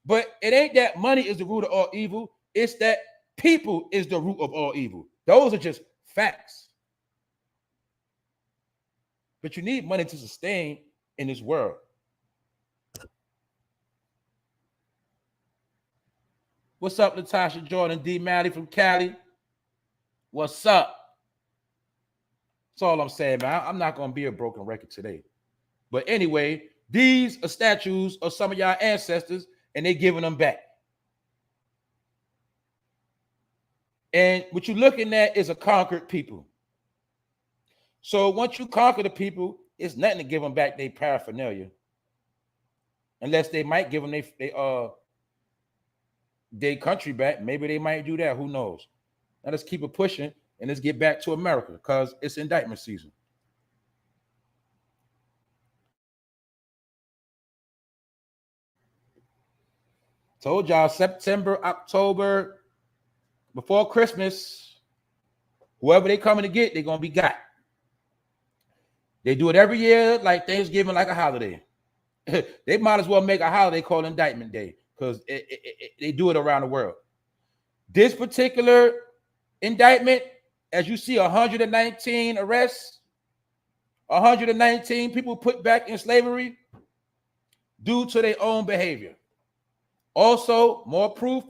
But it ain't that money is the root of all evil. It's that people is the root of all evil. Those are just facts. But you need money to sustain in this world. What's up, Natasha Jordan, D. Malley from Cali? What's up? That's all I'm saying, man. I'm not going to be a broken record today. But anyway, these are statues of some of y'all ancestors, and they're giving them back. And what you're looking at is a conquered people. So once you conquer the people, it's nothing to give them back their paraphernalia. Unless they might give them their country back. Maybe they might do that. Who knows? Now let's keep it pushing and let's get back to America, because it's indictment season. Told y'all September, October, before Christmas, whoever they coming to get, they're going to be got. They do it every year, like Thanksgiving, like a holiday. They might as well make a holiday called Indictment Day, because they do it around the world. This particular indictment, as you see, 119 arrests, 119 people put back in slavery due to their own behavior. Also, more proof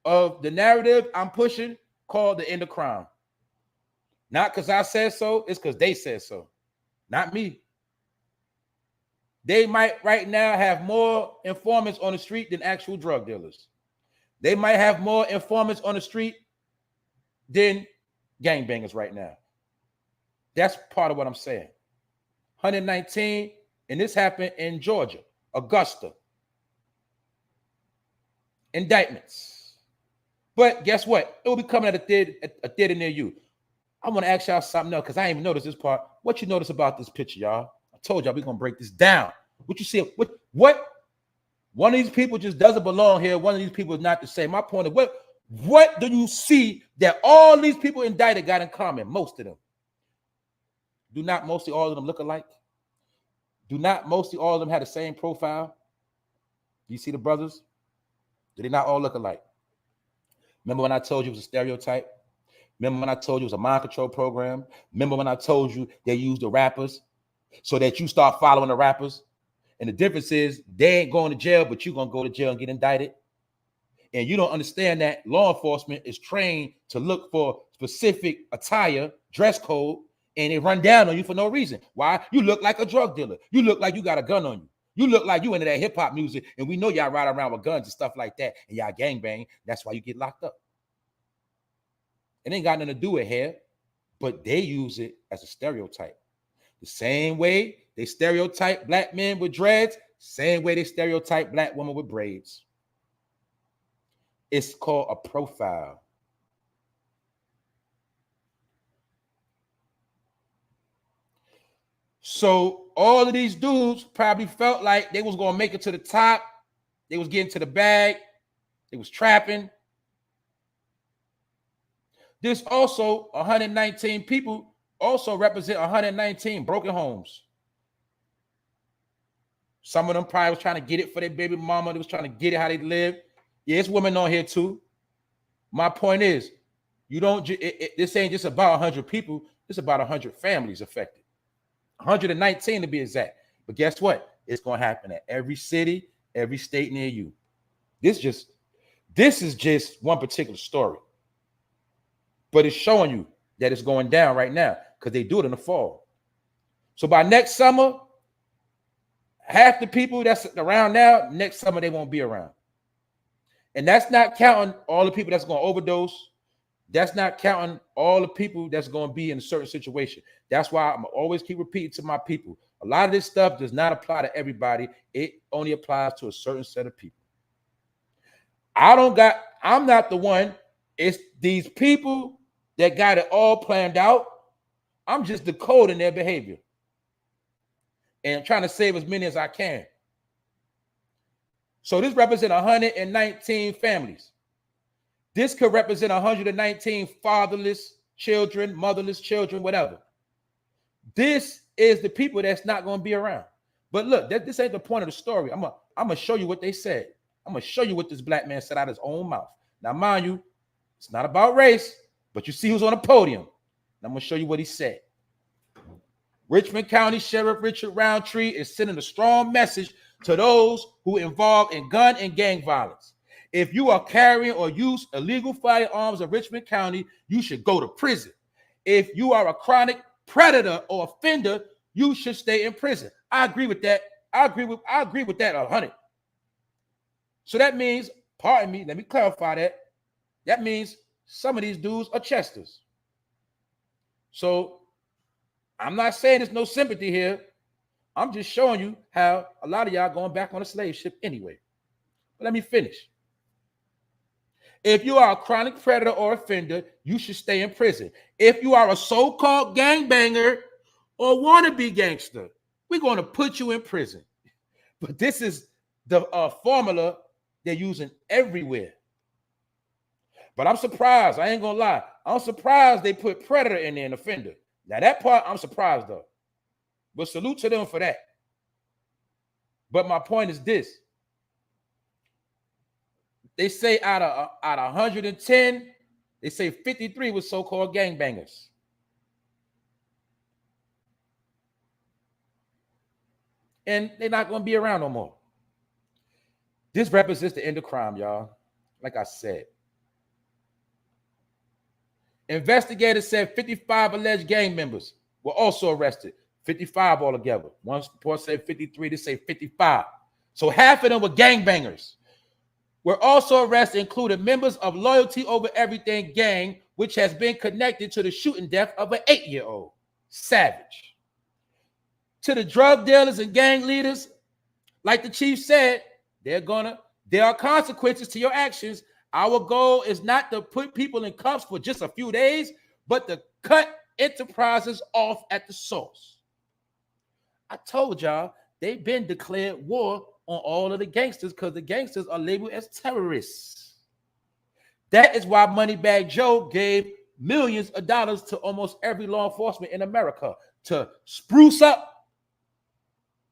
of the narrative I'm pushing called the end of crime. Not because I said so, it's because they said so. Not me. They might right now have more informants on the street than actual drug dealers. They might have more informants on the street than gangbangers right now. That's part of what I'm saying. 119, and this happened in Georgia, Augusta. Indictments. But guess what? It will be coming at a theater near you. I want to ask y'all something else, because I ain't even noticed this part. What you notice about this picture, y'all? I told y'all we're going to break this down. What you see? What? One of these people just doesn't belong here. One of these people is not the same. My point is, what do you see that all these people indicted got in common? Most of them. Do not mostly all of them look alike? Do not mostly all of them have the same profile? Do you see the brothers? Do they not all look alike? Remember when I told you it was a stereotype? Remember when I told you it was a mind control program? Remember when I told you they used the rappers so that you start following the rappers? And the difference is they ain't going to jail, but you're going to go to jail and get indicted. And you don't understand that law enforcement is trained to look for specific attire, dress code, and they run down on you for no reason. Why? You look like a drug dealer. You look like you got a gun on you. You look like you into that hip hop music, and we know y'all ride around with guns and stuff like that, and y'all gangbang. That's why you get locked up. It ain't got nothing to do with hair, but they use it as a stereotype. The same way they stereotype black men with dreads, same way they stereotype black women with braids. It's called a profile. So all of these dudes probably felt like they was going to make it to the top. They was getting to the bag. They was trapping. This also 119 people also represent 119 broken homes. Some of them probably was trying to get it for their baby mama. They was trying to get it how they live. Yeah, it's women on here too. My point is, you don't. This ain't just about 100 people. It's about 100 families affected. 119 to be exact. But guess what? It's going to happen at every city, every state near you. This is just one particular story. But it's showing you that it's going down right now because they do it in the fall. So by next summer, half the people that's around now, next summer they won't be around. And that's not counting all the people that's going to overdose. That's not counting all the people that's going to be in a certain situation. That's why I'm always keep repeating to my people. A lot of this stuff does not apply to everybody. It only applies to a certain set of people. I'm not the one. It's these people that got it all planned out. I'm just decoding their behavior and trying to save as many as I can. So this represents 119 families. This could represent 119 fatherless children, motherless children, whatever. This is the people that's not going to be around. But look, this ain't the point of the story. I'm going to show you what they said. I'm going to show you what this black man said out of his own mouth. Now, mind you, it's not about race, but you see who's on the podium. And I'm going to show you what he said. Richmond County Sheriff Richard Roundtree is sending a strong message to those who involved in gun and gang violence. If you are carrying or use illegal firearms in Richmond County, you should go to prison. If you are a chronic predator or offender, you should stay in prison. I agree with that. I agree with that 100. So that means, pardon me, let me clarify that. That means some of these dudes are Chesters. So I'm not saying there's no sympathy here. I'm just showing you how a lot of y'all going back on a slave ship anyway. But let me finish. If you are a chronic predator or offender, you should stay in prison. If you are a so-called gangbanger or wannabe gangster, we're going to put you in prison. But this is the formula they're using everywhere. But I'm surprised. I ain't going to lie. I'm surprised they put predator in there and offender. Now, that part, I'm surprised, though. But salute to them for that. But my point is this. They say out of 110, they say 53 was so-called gangbangers. And they're not going to be around no more. This represents the end of crime, y'all. Like I said. Investigators said 55 alleged gang members were also arrested. 55 altogether. One report said 53, they say 55. So half of them were gangbangers. Were also arrested included members of Loyalty Over Everything gang, which has been connected to the shooting death of an 8-year-old. Savage. To the drug dealers and gang leaders, like the chief said, there are consequences to your actions. Our goal is not to put people in cuffs for just a few days, but to cut enterprises off at the source. I told y'all they've been declared war on all of the gangsters because the gangsters are labeled as terrorists. That is why Moneybag Joe gave millions of dollars to almost every law enforcement in America to spruce up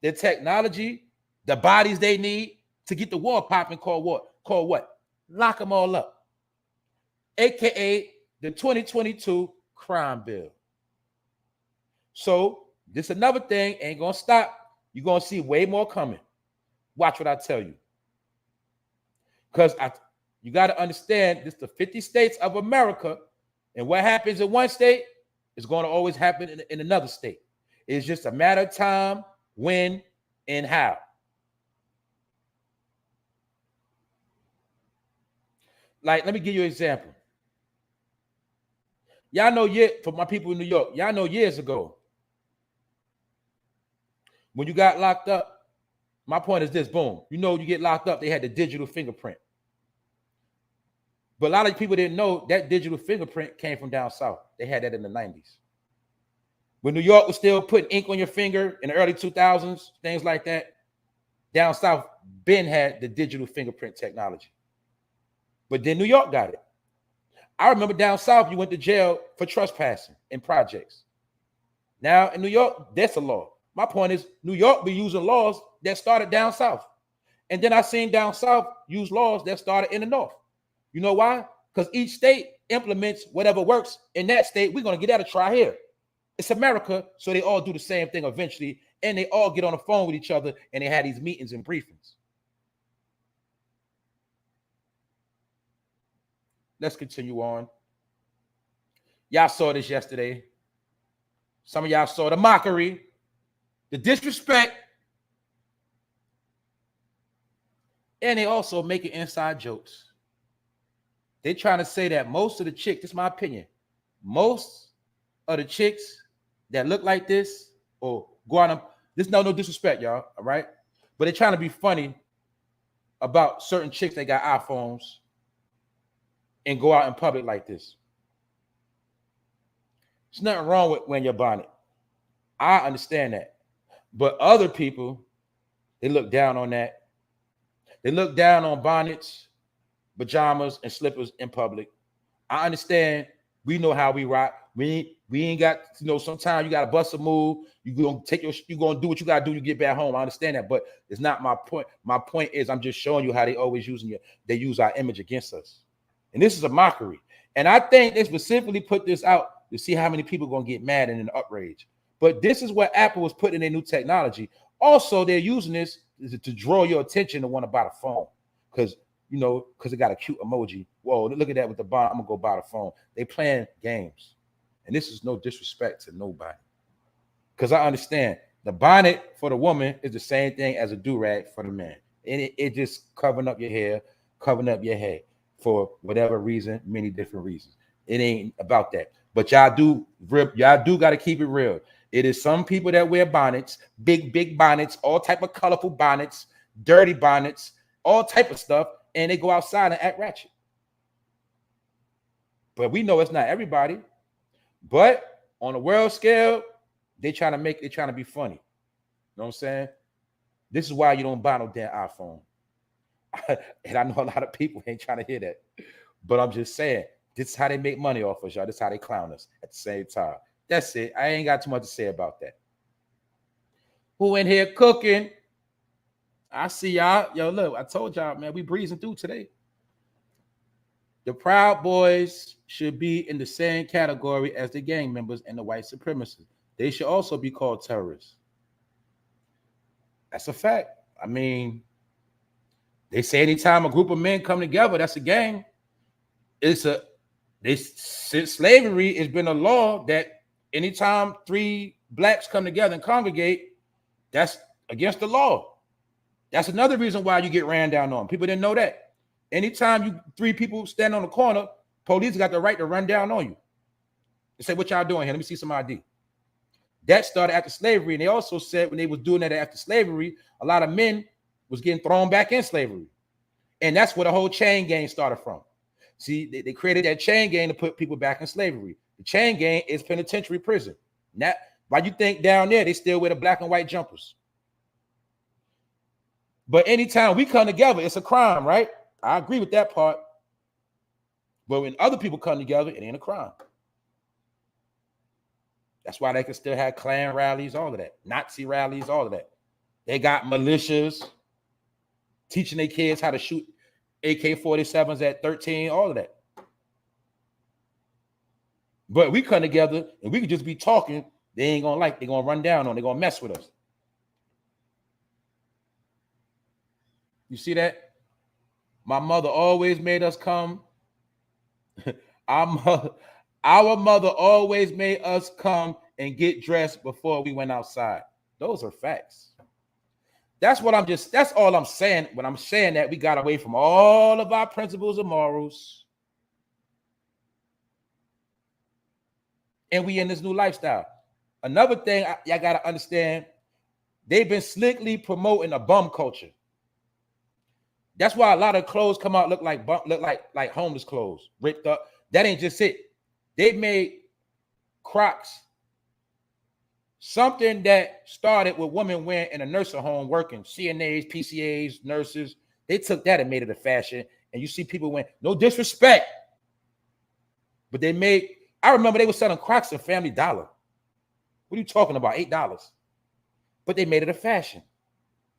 their technology, the bodies they need to get the war popping. Called what? Lock them all up. AKA the 2022 crime bill. So this another thing ain't gonna stop. You're gonna see way more coming. Watch what I tell you. Because you got to understand this, the 50 states of America, and what happens in one state is going to always happen in another state. It's just a matter of time, when, and how. Like, let me give you an example. Y'all know, for my people in New York, y'all know years ago, when you got locked up, my point is this, boom. You know, you get locked up, they had the digital fingerprint. But a lot of people didn't know that digital fingerprint came from down south. They had that in the 90s. When New York was still putting ink on your finger in the early 2000s, things like that, down south, Ben had the digital fingerprint technology. But then New York got it. I remember down south, you went to jail for trespassing in projects. Now in New York, that's a law. My point is, New York be using laws that started down south. And then I seen down south use laws that started in the north. You know why? Because each state implements whatever works in that state. We're going to get that a try here. It's America, so they all do the same thing eventually, And they all get on the phone with each other and they had these meetings and briefings. Let's continue on. Y'all saw this yesterday. Some of y'all saw the mockery, the disrespect, and they also making inside jokes. They trying to say that most of the chicks, this is my opinion, most of the chicks that look like this or go out and, this no disrespect, y'all, all right? But they're trying to be funny about certain chicks that got iPhones and go out in public like this. There's nothing wrong with wearing your bonnet. I understand that. But other people, they look down on that. They look down on bonnets, pajamas, and slippers in public. I understand. We know how we rock. We ain't got, sometimes you got to bust a move. You're going to do what you got to do to get back home. I understand that, but it's not my point. My point is I'm just showing you how they always they use our image against us. And this is a mockery. And I think they specifically put this out to see how many people are going to get mad and in outrage. But this is what Apple was putting in their new technology. Also, they're using this to draw your attention to want to buy the phone. Because it got a cute emoji. Whoa, look at that with the bonnet. I'm going to go buy the phone. They playing games. And this is no disrespect to nobody. Because I understand the bonnet for the woman is the same thing as a do-rag for the man. And it just covering up your hair, covering up your head for whatever reason, many different reasons. It ain't about that. But y'all do got to keep it real. It is some people that wear bonnets, big bonnets, all type of colorful bonnets, dirty bonnets, all type of stuff, and they go outside and act ratchet. But we know it's not everybody. But on a world scale, they're trying to be funny. You know what I'm saying? This is why you don't buy no damn iPhone. And I know a lot of people ain't trying to hear that. But I'm just saying, this is how they make money off us, y'all. This is how they clown us at the same time. That's it. I ain't got too much to say about that. Who in here cooking? I see y'all. Yo, look, I told y'all, man, we breezing through today. The Proud Boys should be in the same category as the gang members and the white supremacists. They should also be called terrorists. That's a fact. I mean, they say anytime a group of men come together, that's a gang. Since slavery, it's been a law that anytime 3 blacks come together and congregate, that's against the law. That's another reason why you get ran down on. People didn't know that. Anytime 3 people stand on the corner, police got the right to run down on you. They say, what y'all doing here? Let me see some ID. That started after slavery. And they also said when they was doing that after slavery, a lot of men was getting thrown back in slavery. And that's where the whole chain gang started from. See, they created that chain gang to put people back in slavery. The chain gang is penitentiary prison. Now, why you think down there they still wear the black and white jumpers? But anytime we come together, it's a crime, right? I agree with that part. But when other people come together, it ain't a crime. That's why they can still have Klan rallies, all of that. Nazi rallies, all of that. They got militias teaching their kids how to shoot AK-47s at 13, all of that. But we come together and we could just be talking. They ain't gonna like, they're gonna run down on, they're gonna mess with us. You see that? My mother always made us come. Our mother always made us come and get dressed before we went outside. Those are facts. That's all I'm saying. When I'm saying that we got away from all of our principles and morals. And we in this new lifestyle. Another thing y'all got to understand, they've been slickly promoting a bum culture. That's why a lot of clothes come out look like homeless clothes, ripped up. That ain't just it. They made Crocs something that started with women wearing in a nursing home working, CNAs, PCAs, nurses. They took that and made it a fashion. And you see people wearing, no disrespect, but I remember they were selling Crocs in Family Dollar. What are you talking about? $8. But they made it a fashion.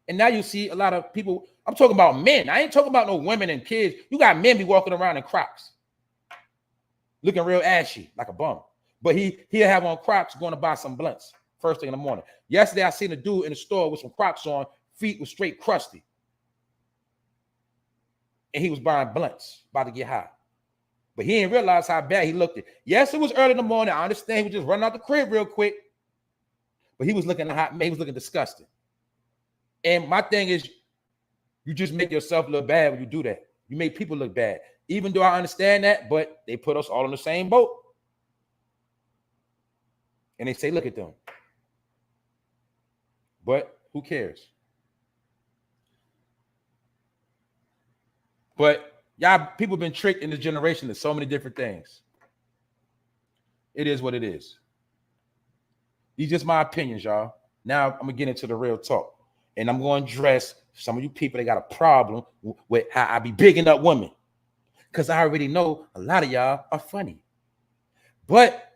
And now you see a lot of people, I'm talking about men. I ain't talking about no women and kids. You got men be walking around in Crocs, looking real ashy, like a bum. But he'll have on Crocs going to buy some blunts. first thing in the morning. Yesterday, I seen a dude in the store with some Crocs on, feet was straight crusty. And he was buying blunts, about to get high. But he didn't realize how bad he looked. Yes, it was early in the morning. I understand he was just running out the crib real quick. But he was looking hot, man. He was looking disgusting. And my thing is, you just make yourself look bad when you do that. You make people look bad. Even though I understand that, but they put us all in the same boat. And they say, look at them. But who cares? But y'all, people been tricked in this generation to so many different things. It is what it is. These just my opinions, y'all. Now I'm gonna get into the real talk. And I'm going to address some of you people that got a problem with how I be bigging up women. Because I already know a lot of y'all are funny. But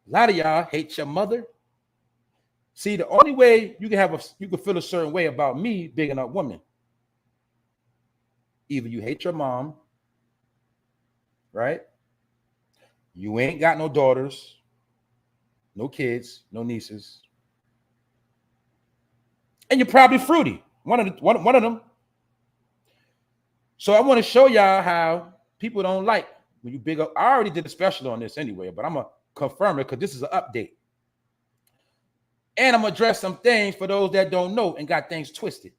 a lot of y'all hate your mother. See, the only way you can feel a certain way about me bigging up women. Either you hate your mom, right? You ain't got no daughters, no kids, no nieces. And you're probably fruity. One of them. So I want to show y'all how people don't like when you big up. I already did a special on this anyway, but I'm going to confirm it because this is an update. And I'm going to address some things for those that don't know and got things twisted.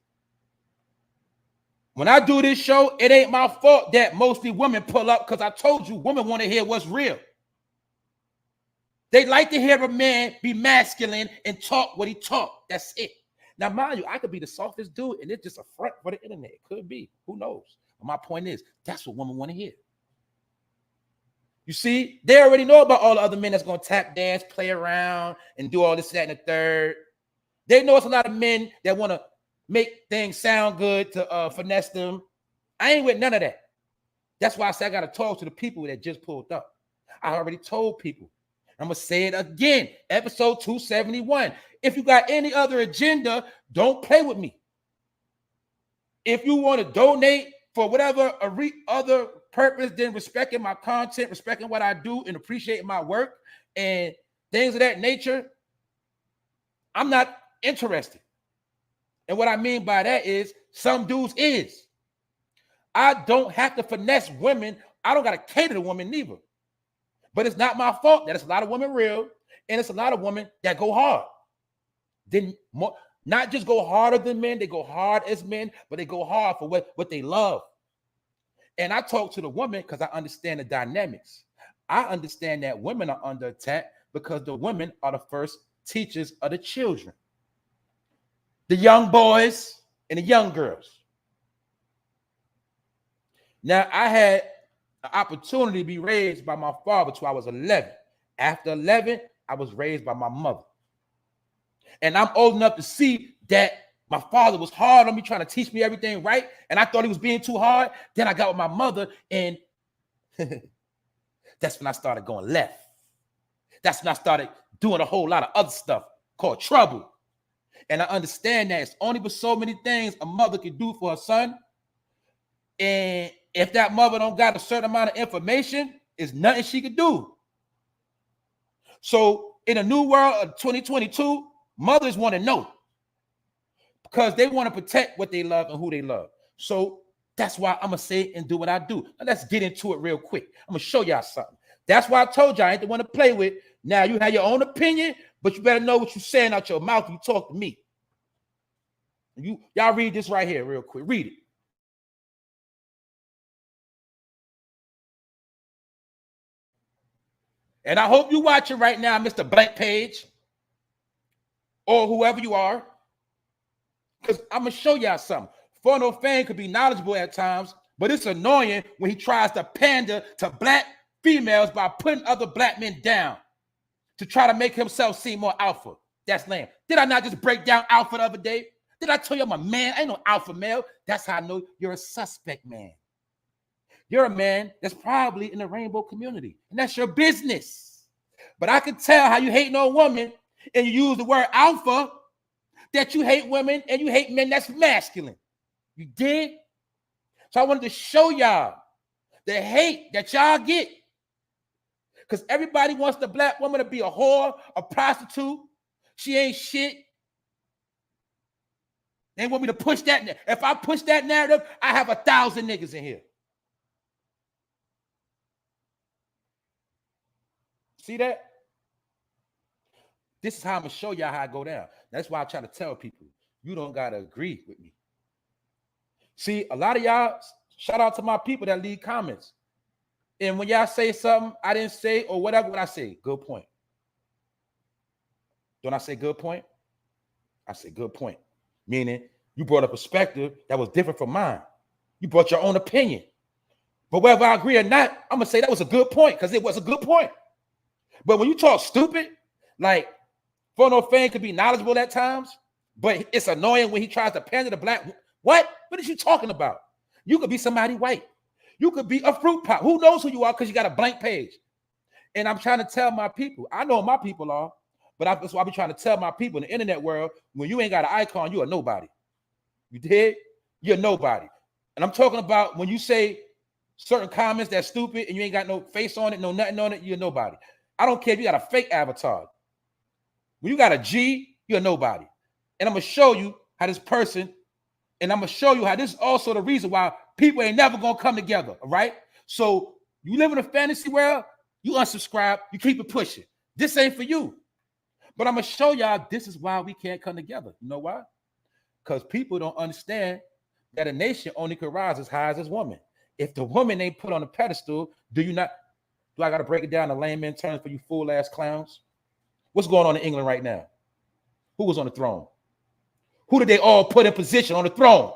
When I do this show, it ain't my fault that mostly women pull up because I told you women want to hear what's real. They like to hear a man be masculine and talk what he talk. That's it. Now, mind you, I could be the softest dude, and it's just a front for the internet. It could be. Who knows? But my point is, that's what women want to hear. You see, they already know about all the other men that's going to tap dance, play around, and do all this, that, and the third. They know it's a lot of men that want to make things sound good to finesse them. I ain't with none of that. That's why I said I got to talk to the people that just pulled up. I already told people. I'm going to say it again. Episode 271. If you got any other agenda, don't play with me. If you want to donate for whatever other purpose than respecting my content, respecting what I do, and appreciating my work and things of that nature, I'm not interested. And what I mean by that is some dudes is. I don't have to finesse women. I don't got to cater to women neither. But it's not my fault that it's a lot of women real, and it's a lot of women that go hard. Then not just go harder than men, they go hard as men, but they go hard for what they love. And I talk to the women because I understand the dynamics. I understand that women are under attack because the women are the first teachers of the children. The young boys and the young girls. Now, I had an opportunity to be raised by my father till I was 11. After 11, I was raised by my mother. And I'm old enough to see that my father was hard on me, trying to teach me everything right. And I thought he was being too hard. Then I got with my mother, and that's when I started going left. That's when I started doing a whole lot of other stuff called trouble. And I understand that it's only but so many things a mother can do for her son. And if that mother don't got a certain amount of information, there's nothing she could do. So in a new world of 2022, mothers want to know because they want to protect what they love and who they love. So that's why I'm going to say it and do what I do. Now let's get into it real quick. I'm going to show y'all something. That's why I told y'all I ain't the one to play with. Now you have your own opinion, but you better know what you're saying out your mouth when you talk to me. Y'all read this right here real quick. Read it. And I hope you're watching right now, Mr. Blank Page, or whoever you are, because I'm going to show y'all something. Forno Fame could be knowledgeable at times, but it's annoying when he tries to pander to black females by putting other black men down to try to make himself seem more alpha. That's lame. Did I not just break down alpha the other day? Did I tell you I'm a man? I ain't no alpha male. That's how I know you're a suspect man. You're a man that's probably in the rainbow community, and that's your business. But I can tell how you hate no woman, and you use the word alpha, that you hate women and you hate men that's masculine. You did? So I wanted to show y'all the hate that y'all get. Because everybody wants the black woman to be a whore, a prostitute, She ain't shit. They want me to push that. If I push that narrative, I have 1,000 niggas in here. See that? This is how I'm going to show y'all how I go down. That's why I try to tell people, you don't got to agree with me. See, a lot of y'all, shout out to my people that leave comments. And when y'all say something I didn't say or whatever, what I say, good point. Don't I say good point? I say good point. Meaning you brought a perspective that was different from mine. You brought your own opinion. But whether I agree or not, I'm going to say that was a good point because it was a good point. But when you talk stupid, like Phono Fan could be knowledgeable at times, but it's annoying when he tries to pander the black. What is you talking about? You could be somebody white. You could be a fruit pot. Who knows who you are because you got a blank page. And I'm trying to tell my people, I know my people are, but that's why I be trying to tell my people in the internet world, when you ain't got an icon, you are nobody. You did? You're nobody. And I'm talking about when you say certain comments that's stupid and you ain't got no face on it, no nothing on it, you're nobody. I don't care if you got a fake avatar. When you got a G, you're nobody. And I'm going to show you how this person, and I'm going to show you how this is also the reason why people ain't never going to come together, all right? So you live in a fantasy world, you unsubscribe, you keep it pushing. This ain't for you. But I'm going to show y'all this is why we can't come together. You know why? Because people don't understand that a nation only can rise as high as its woman. If the woman ain't put on a pedestal, do I got to break it down to layman terms for you fool-ass clowns? What's going on in England right now? Who was on the throne? Who did they all put in position on the throne?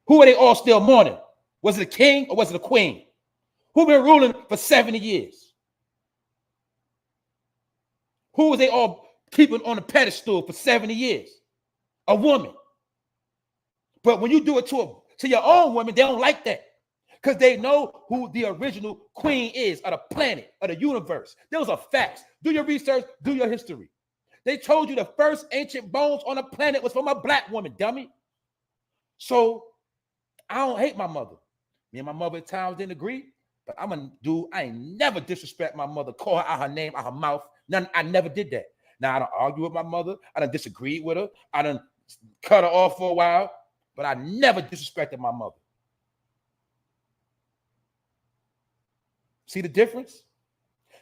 Who are they all still mourning? Was it a king or was it a queen? Who been ruling for 70 years? Who was they all keeping on the pedestal for 70 years? A woman. But when you do it to your own woman, they don't like that. Because they know who the original queen is of the planet, of the universe. Those are facts. Do your research, do your history. They told you the first ancient bones on the planet was from a black woman, dummy. So I don't hate my mother. Me and my mother at times didn't agree, but I'm a dude. I ain't never disrespect my mother, call her out her name, out her mouth. None. I never did that. Now I don't argue with my mother. I done disagreed with her. I done cut her off for a while, but I never disrespected my mother. See the difference?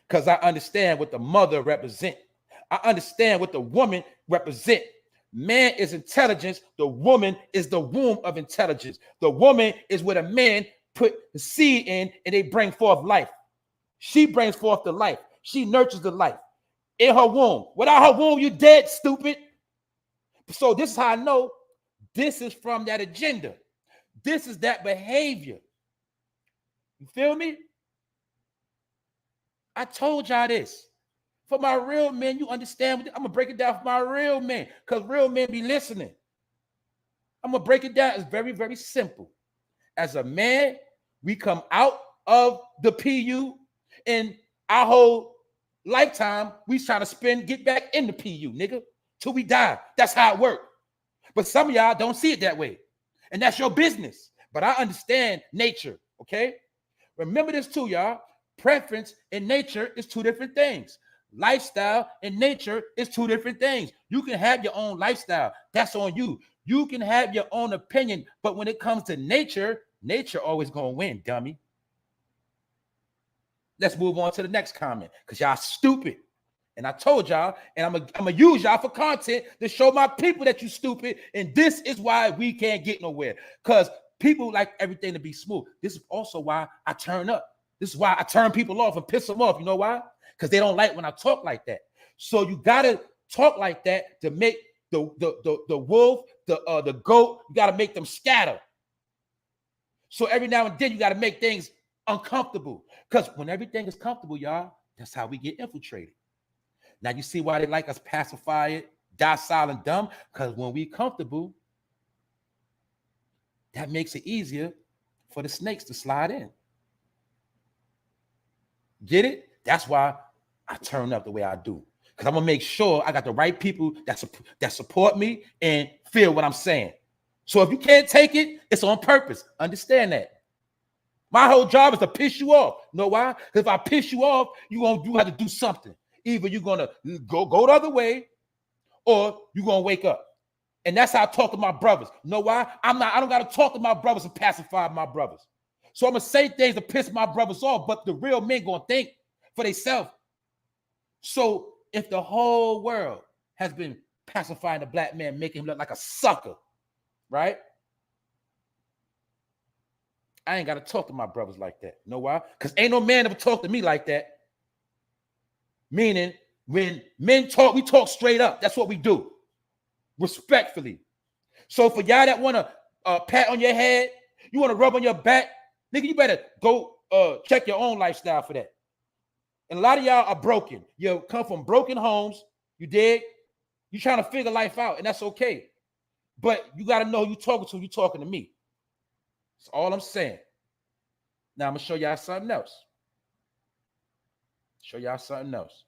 Because I understand what the mother represent. I understand what the woman represent. Man is intelligence. The woman is the womb of intelligence. The woman is where the man put the seed in and they bring forth life. She brings forth the life. She nurtures the life in her womb. Without her womb, you dead, stupid. So this is how I know this is from that agenda. This is that behavior. You feel me? I told y'all this. For my real men, you understand. I'm going to break it down for my real men because real men be listening. I'm going to break it down. It's very, very simple. As a man, we come out of the PU and our whole lifetime, we trying to get back in the PU, nigga, till we die. That's how it works. But some of y'all don't see it that way. And that's your business. But I understand nature, okay? Remember this too, y'all. Preference and nature is two different things. Lifestyle and nature is two different things. You can have your own lifestyle. That's on you. You can have your own opinion. But when it comes to nature, nature always going to win, dummy. Let's move on to the next comment because y'all stupid. And I told y'all, and I'm going to use y'all for content to show my people that you stupid. And this is why we can't get nowhere because people like everything to be smooth. This is also why I turn up. This is why I turn people off and piss them off. You know why? Because they don't like when I talk like that. So you got to talk like that to make the wolf, the goat, you got to make them scatter. So every now and then you got to make things uncomfortable. Because when everything is comfortable, y'all, that's how we get infiltrated. Now you see why they like us pacified, docile, and dumb? Because when we comfortable, that makes it easier for the snakes to slide in. Get it? That's why I turn up the way I do. Because I'm going to make sure I got the right people that support me and feel what I'm saying. So if you can't take it, it's on purpose. Understand that. My whole job is to piss you off. You know why? Because if I piss you off, you have to do something. Either you're gonna go the other way, or you're gonna wake up. And that's how I talk to my brothers. You know why? I don't gotta talk to my brothers and pacify my brothers. So I'm gonna say things to piss my brothers off, but the real men gonna think for themselves. So if the whole world has been pacifying the black man, making him look like a sucker, right? I ain't gotta talk to my brothers like that. You know why? Because ain't no man ever talk to me like that. Meaning, when men talk, we talk straight up. That's what we do. Respectfully. So for y'all that want to pat on your head, you want to rub on your back, nigga, you better go check your own lifestyle for that. And a lot of y'all are broken. You come from broken homes. You dig? You trying to figure life out, and that's okay. But you got to know who you talking to. You talking to me. That's all I'm saying. Now I'm going to show y'all something else. Show y'all something else.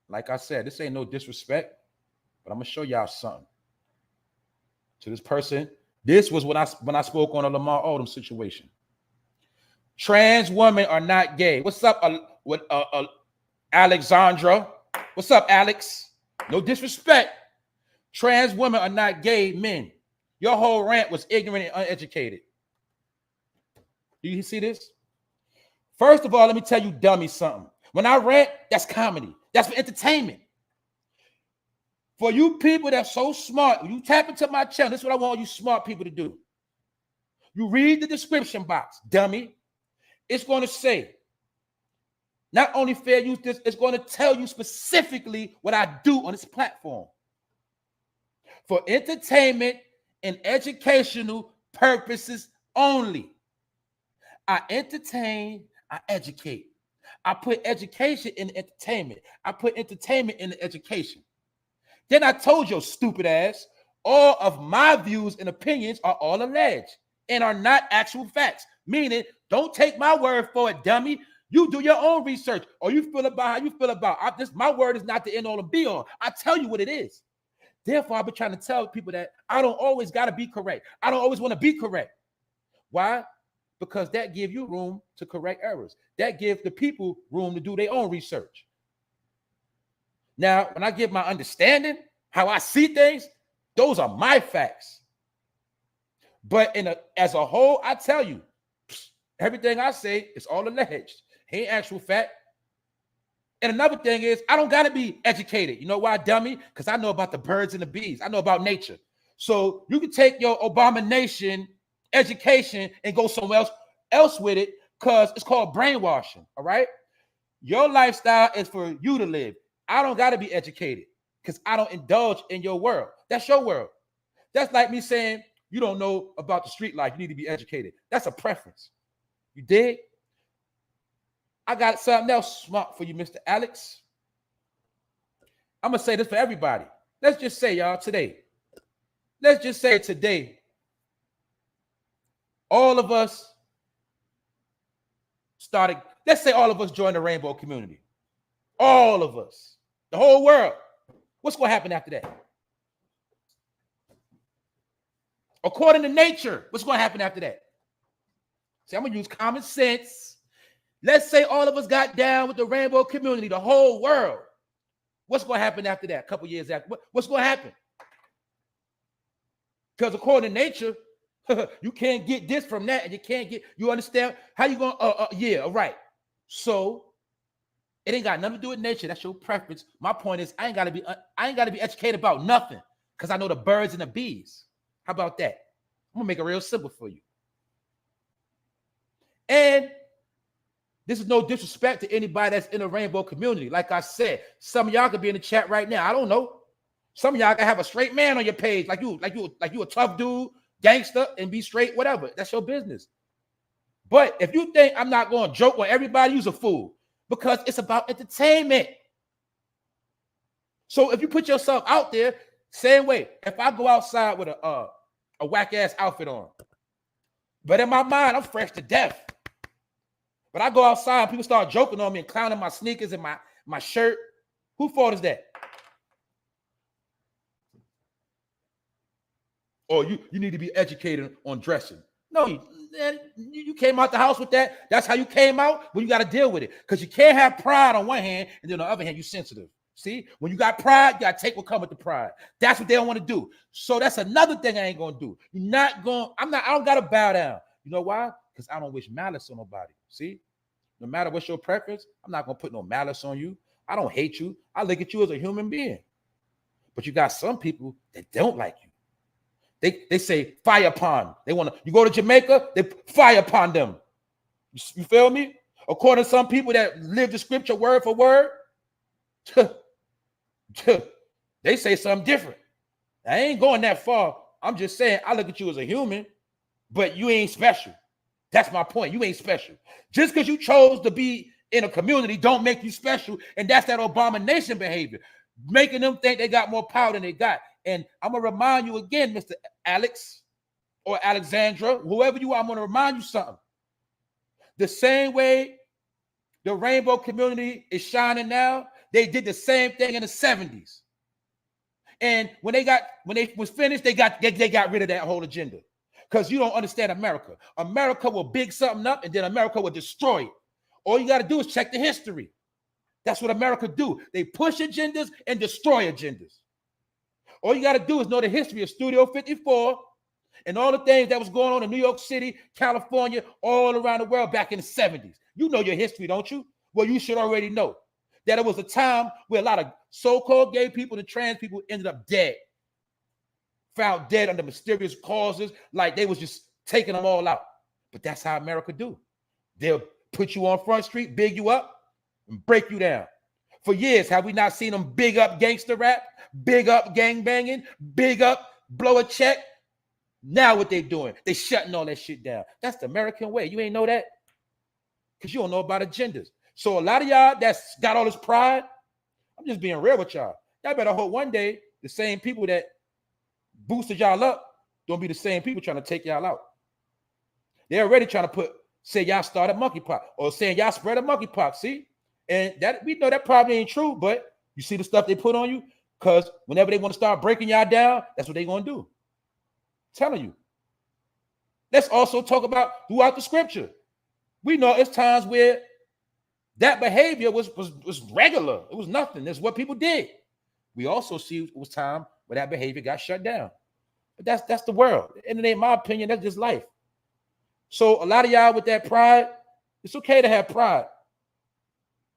Like I said, this ain't no disrespect, but I'm going to show y'all something. To this person, this was when I spoke on a Lamar Odom situation. Trans women are not gay. What's up, Alexandra? What's up, Alex? No disrespect. Trans women are not gay men. Your whole rant was ignorant and uneducated. Do you see this? First of all, let me tell you, dummy, something. When I rant, that's comedy. That's for entertainment. For you people that's so smart, when you tap into my channel, this is what I want all you smart people to do. You read the description box, dummy. It's going to say, not only fair use this, it's going to tell you specifically what I do on this platform. For entertainment and educational purposes only. I entertain, I educate. I put education in entertainment. I put entertainment in the education. Then I told your stupid ass, all of my views and opinions are all alleged and are not actual facts. Meaning, don't take my word for it, dummy. You do your own research, or you feel about how you feel about. My word is not the end all and be all. I tell you what it is. Therefore, I've been trying to tell people that I don't always got to be correct. I don't always want to be correct. Why? Because that gives you room to correct errors. That gives the people room to do their own research. Now, when I give my understanding, how I see things, those are my facts. But as a whole, I tell you, everything I say is all alleged. Ain't actual fact. And another thing is, I don't got to be educated. You know why, dummy? Because I know about the birds and the bees. I know about nature. So you can take your abomination education and go somewhere else with it, because it's called brainwashing, all right? Your lifestyle is for you to live. I don't got to be educated because I don't indulge in your world. That's your world. That's like me saying you don't know about the street life. You need to be educated. That's a preference. You dig? I got something else smart for you, Mr. Alex. I'm going to say this for everybody. Let's just say, y'all, today. Let's just say today, all of us started, let's say all of us joined the rainbow community. All of us. The whole world. What's going to happen after that? According to nature, what's going to happen after that? See, I'm going to use common sense. Let's say all of us got down with the rainbow community, the whole world. What's going to happen after that? A couple years after. What's going to happen? Because according to nature, you can't get this from that, and you can't get, you understand? How you going to, yeah, all right. So it ain't got nothing to do with nature. That's your preference. My point is, I ain't got to be educated about nothing, because I know the birds and the bees. How about that? I'm going to make it real simple for you. And this is no disrespect to anybody that's in the rainbow community. Like I said, some of y'all could be in the chat right now. I don't know. Some of y'all can have a straight man on your page, like you a tough dude, gangster, and be straight, whatever. That's your business. But if you think I'm not going to joke on everybody, you's a fool, because it's about entertainment. So if you put yourself out there, same way, if I go outside with a whack ass outfit on, but in my mind I'm fresh to death. But I go outside and people start joking on me and clowning my sneakers and my shirt. Whose fault is that? Or you need to be educated on dressing. No, you came out the house with that. That's how you came out. Well, you got to deal with it, because you can't have pride on one hand and then on the other hand, you sensitive. See, when you got pride, you got to take what comes with the pride. That's what they don't want to do. So that's another thing I ain't going to do. You're not going, I don't got to bow down. You know why? Because I don't wish malice on nobody. See, no matter what's your preference, I'm not going to put no malice on you. I don't hate you. I look at you as a human being. But you got some people that don't like you. They say fire upon. They want to, you go to Jamaica, they fire upon them. You feel me? According to some people that live the scripture word for word, they say something different. I ain't going that far. I'm just saying, I look at you as a human, but you ain't special. That's my point. You ain't special. Just because you chose to be in a community don't make you special. And that's that abomination behavior, making them think they got more power than they got. And I'm going to remind you again, Mr. Alex or Alexandra, whoever you are, I'm going to remind you something. The same way the rainbow community is shining now, they did the same thing in the 70s. And when they was finished, they got rid of that whole agenda. Because you don't understand America. America will big something up and then America will destroy it. All you got to do is check the history. That's what America do. They push agendas and destroy agendas. All you got to do is know the history of Studio 54 and all the things that was going on in New York City, California, all around the world back in the 70s. You know your history, don't you? Well, you should already know that it was a time where a lot of so-called gay people and trans people ended up dead. Found dead under mysterious causes, like they was just taking them all out. But that's how America do. They'll put you on Front Street, big you up, and break you down. For years, have we not seen them big up gangster rap, big up gang banging, big up blow a check? Now what they doing? They shutting all that shit down. That's the American way. You ain't know that? Because you don't know about agendas. So a lot of y'all that's got all this pride, I'm just being real with y'all. Y'all better hope one day the same people that boosted y'all up don't be the same people trying to take y'all out. They're already trying to say y'all started monkeypox or saying y'all spread a monkeypox. See? And that we know that probably ain't true, but you see the stuff they put on you? Because whenever they want to start breaking y'all down, that's what they're going to do. I'm telling you. Let's also talk about throughout the scripture. We know it's times where that behavior was regular. It was nothing. That's what people did. We also see it was time where that behavior got shut down. But that's the world. And it ain't my opinion. That's just life. So a lot of y'all with that pride, it's okay to have pride.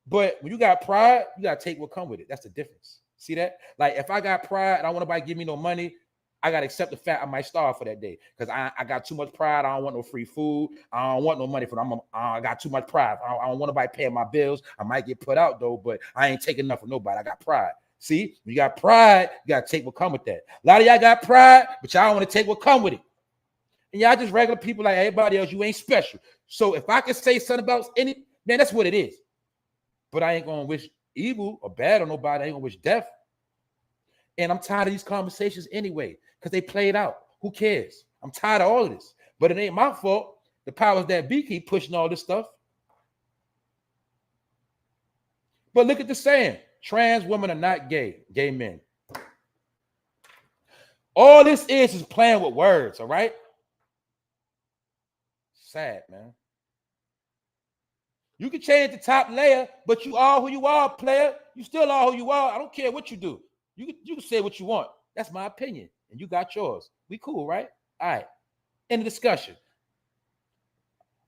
But when you got pride, you got to take what comes with it. That's the difference. See that? Like if I got pride and I don't want nobody to give me no money, I got to accept the fact I might starve for that day because I got too much pride. I don't want no free food. I don't want no money for them. I got too much pride. I don't want nobody paying my bills. I might get put out though, but I ain't taking enough from nobody. I got pride. See, when you got pride, you got to take what come with that. A lot of y'all got pride, but y'all don't want to take what come with it. And y'all just regular people like everybody else. You ain't special. So if I can say something about any, man, that's what it is. But I ain't going to wish evil or bad on nobody. I ain't going to wish death. And I'm tired of these conversations anyway because they played out. Who cares? I'm tired of all of this. But it ain't my fault. The powers that be keep pushing all this stuff. But look at the saying. Trans women are not gay. Gay men. All this is playing with words, all right? Sad, man. You can change the top layer, but you are who you are, player. You still are who you are. I don't care what you do. You can say what you want. That's my opinion. And you got yours. We cool, right? All right. End of discussion.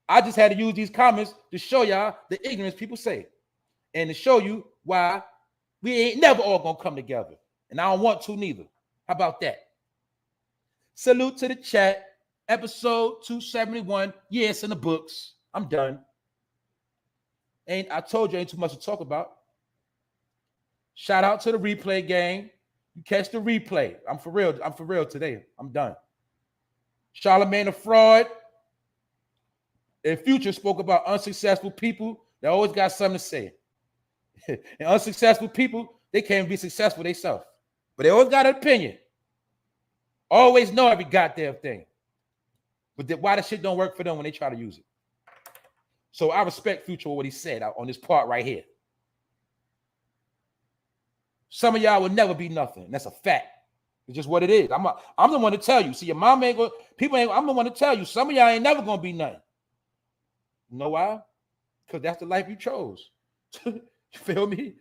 I just had to use these comments to show y'all the ignorance people say. And to show you why we ain't never all gonna come together. And I don't want to neither. How about that? Salute to the chat. Episode 271. Yeah, it's in the books. I'm done. I told you ain't too much to talk about. Shout out to the replay gang. You catch the replay. I'm for real. I'm for real today. I'm done. Charlamagne a fraud. And Future spoke about unsuccessful people that always got something to say. And unsuccessful people, they can't be successful themselves. But they always got an opinion. Always know every goddamn thing. But why the shit don't work for them when they try to use it? So I respect Future for what he said on this part right here. Some of y'all will never be nothing. That's a fact. It's just what it is. I'm the one to tell you. See, your mom ain't going, people ain't, I'm the one to tell you. Some of y'all ain't never going to be nothing. You know why? Because that's the life you chose. You feel me?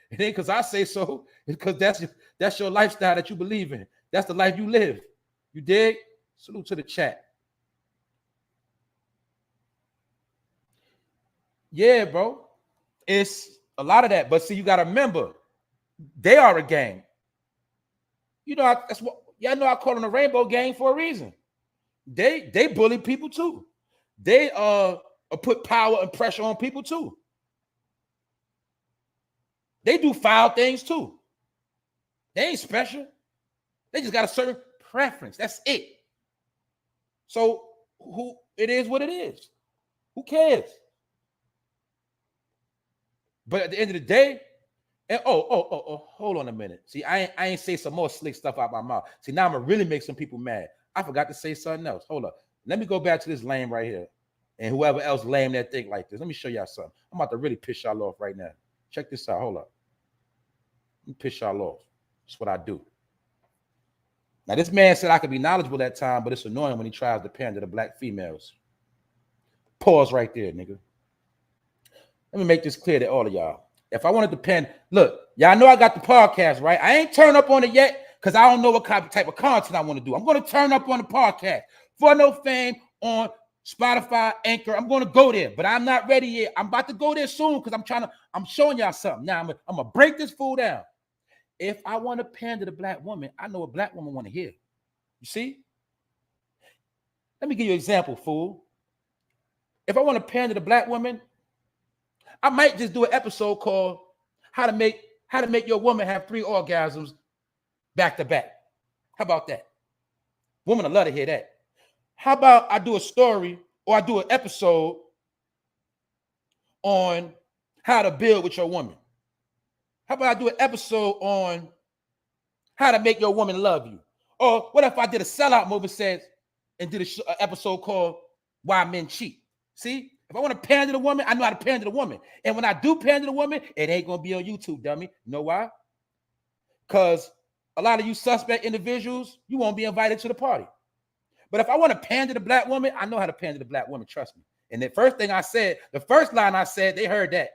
It ain't because I say so. It's because that's your lifestyle that you believe in. That's the life you live. You dig? Salute to the chat. Yeah, bro. It's a lot of that. But see, you got to remember, they are a gang. You know, that's what y'all know. I call them a rainbow gang for a reason. They bully people too. They put power and pressure on people too. They do foul things too. They ain't special. They just got a certain preference. That's it. So who it is what it is. Who cares? But at the end of the day, and hold on a minute. See, I ain't say some more slick stuff out my mouth. See, now I'm gonna really make some people mad. I forgot to say something else. Hold up. Let me go back to this lame right here. And whoever else lame that think like this. Let me show y'all something. I'm about to really piss y'all off right now. Check this out. Hold up. Let me piss y'all off. That's what I do. Now, this man said I could be knowledgeable that time, but it's annoying when he tries to pander to black females. Pause right there, nigga. Let me make this clear to all of y'all. If I wanted to pen, look, y'all know I got the podcast, right? I ain't turned up on it yet because I don't know what type of content I want to do. I'm going to turn up on the podcast. For no fame on Spotify, Anchor. I'm going to go there, but I'm not ready yet. I'm about to go there soon because I'm showing y'all something. Now, I'm going to break this fool down. If I want to pander to black woman, I know a black woman want to hear. You see? Let me give you an example, fool. If I want to pander to black woman, I might just do an episode called how to make your woman have 3 orgasms back to back. How about that? Women would love to hear that. How about I do a story or I do an episode on how to build with your woman? How about I do an episode on how to make your woman love you? Or what if I did a sellout movie and did an episode called Why Men Cheat? See? If I want to pander to the woman, I know how to pander to the woman. And when I do pander to the woman, it ain't going to be on YouTube, dummy. You know why? Because a lot of you suspect individuals, you won't be invited to the party. But if I want to pander to the black woman, I know how to pander to the black woman, trust me. And the first thing I said, the first line I said, they heard that.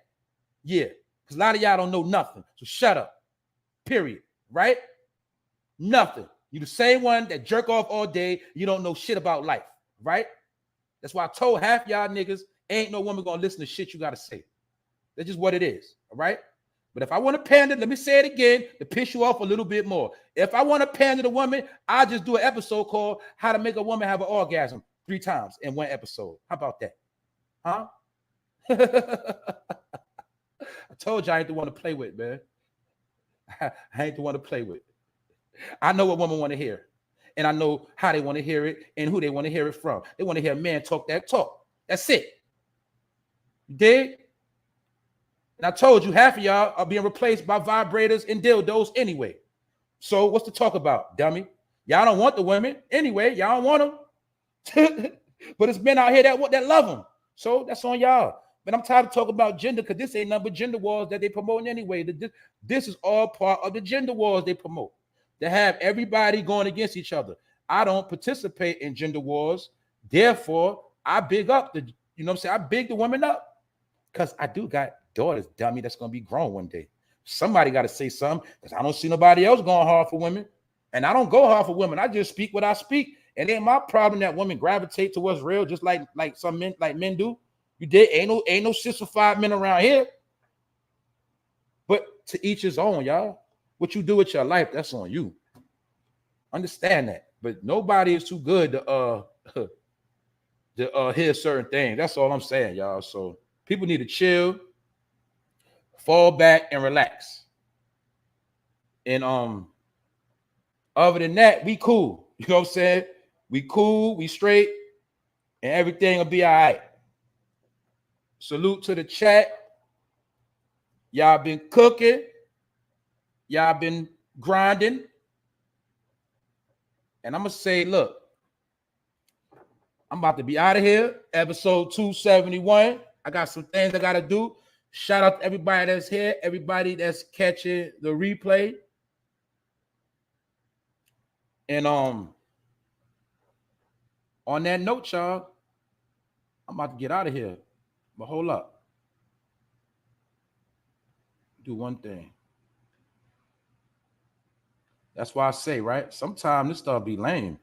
Yeah. Because a lot of y'all don't know nothing. So shut up. Period. Right? Nothing. You the same one that jerk off all day. You don't know shit about life. Right? That's why I told half y'all niggas, ain't no woman gonna listen to shit you gotta say. That's just what it is. All right? But if I want to pander, let me say it again to piss you off a little bit more. If I want to pander to the woman, I'll just do an episode called How to Make a Woman Have an Orgasm 3 times in one episode. How about that? Huh? I told you I ain't the one to play with, man. I ain't the one to play with. I know what women want to hear. And I know how they want to hear it and who they want to hear it from. They want to hear a man talk that talk. That's it. You dig? And I told you half of y'all are being replaced by vibrators and dildos anyway. So what's to talk about, dummy? Y'all don't want the women anyway. Y'all don't want them. But it's men out here that love them. So that's on y'all. But I'm tired of talking about gender because this ain't nothing but gender wars that they promoting anyway. This is all part of the gender wars they promote. They have everybody going against each other. I don't participate in gender wars. Therefore, I big up the, you know what I'm saying? I big the women up because I do got daughters, dummy, that's going to be grown one day. Somebody got to say something because I don't see nobody else going hard for women. And I don't go hard for women. I just speak what I speak. And it ain't my problem that women gravitate to what's real, just like some men, like men do. You did ain't no sissified men around here. But to each his own, y'all. What you do with your life, that's on you. Understand that. But nobody is too good to hear certain things. That's all I'm saying, y'all. So people need to chill, fall back, and relax. And other than that, we cool. You know what I'm saying? We cool, we straight, and everything will be all right. Salute to the chat. Y'all been cooking. Y'all been grinding. And I'm going to say, look, I'm about to be out of here. Episode 271. I got some things I got to do. Shout out to everybody that's here, everybody that's catching the replay. And on that note, y'all, I'm about to get out of here. But hold up. Do one thing. That's why I say, right? Sometimes this stuff be lame.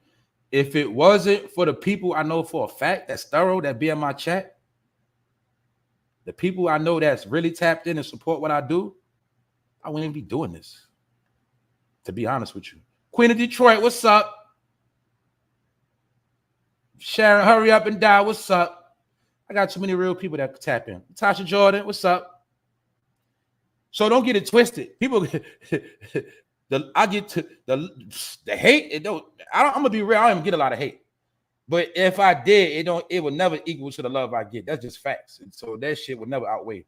If it wasn't for the people I know for a fact that's thorough, that be in my chat, the people I know that's really tapped in and support what I do, I wouldn't even be doing this. To be honest with you. Queen of Detroit, what's up? Sharon, hurry up and die, what's up? I got too many real people that tap in. Tasha Jordan, what's up? So don't get it twisted. People, I get to the hate. I'm gonna be real. I don't even get a lot of hate, but if I did, it would never equal to the love I get. That's just facts. And so that shit would never outweigh.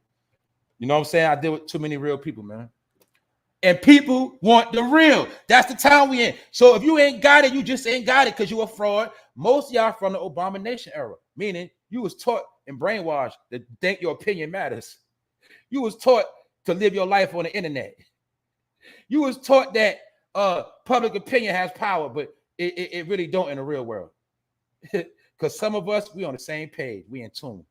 You know what I'm saying? I deal with too many real people, man. And people want the real. That's the time we in. So if you ain't got it, you just ain't got it because you a fraud. Most of y'all from the abomination era, meaning you was taught and brainwashed to think your opinion matters. You was taught to live your life on the internet. You was taught that public opinion has power, but it really don't in the real world. Because some of us, we on the same page. We in tune.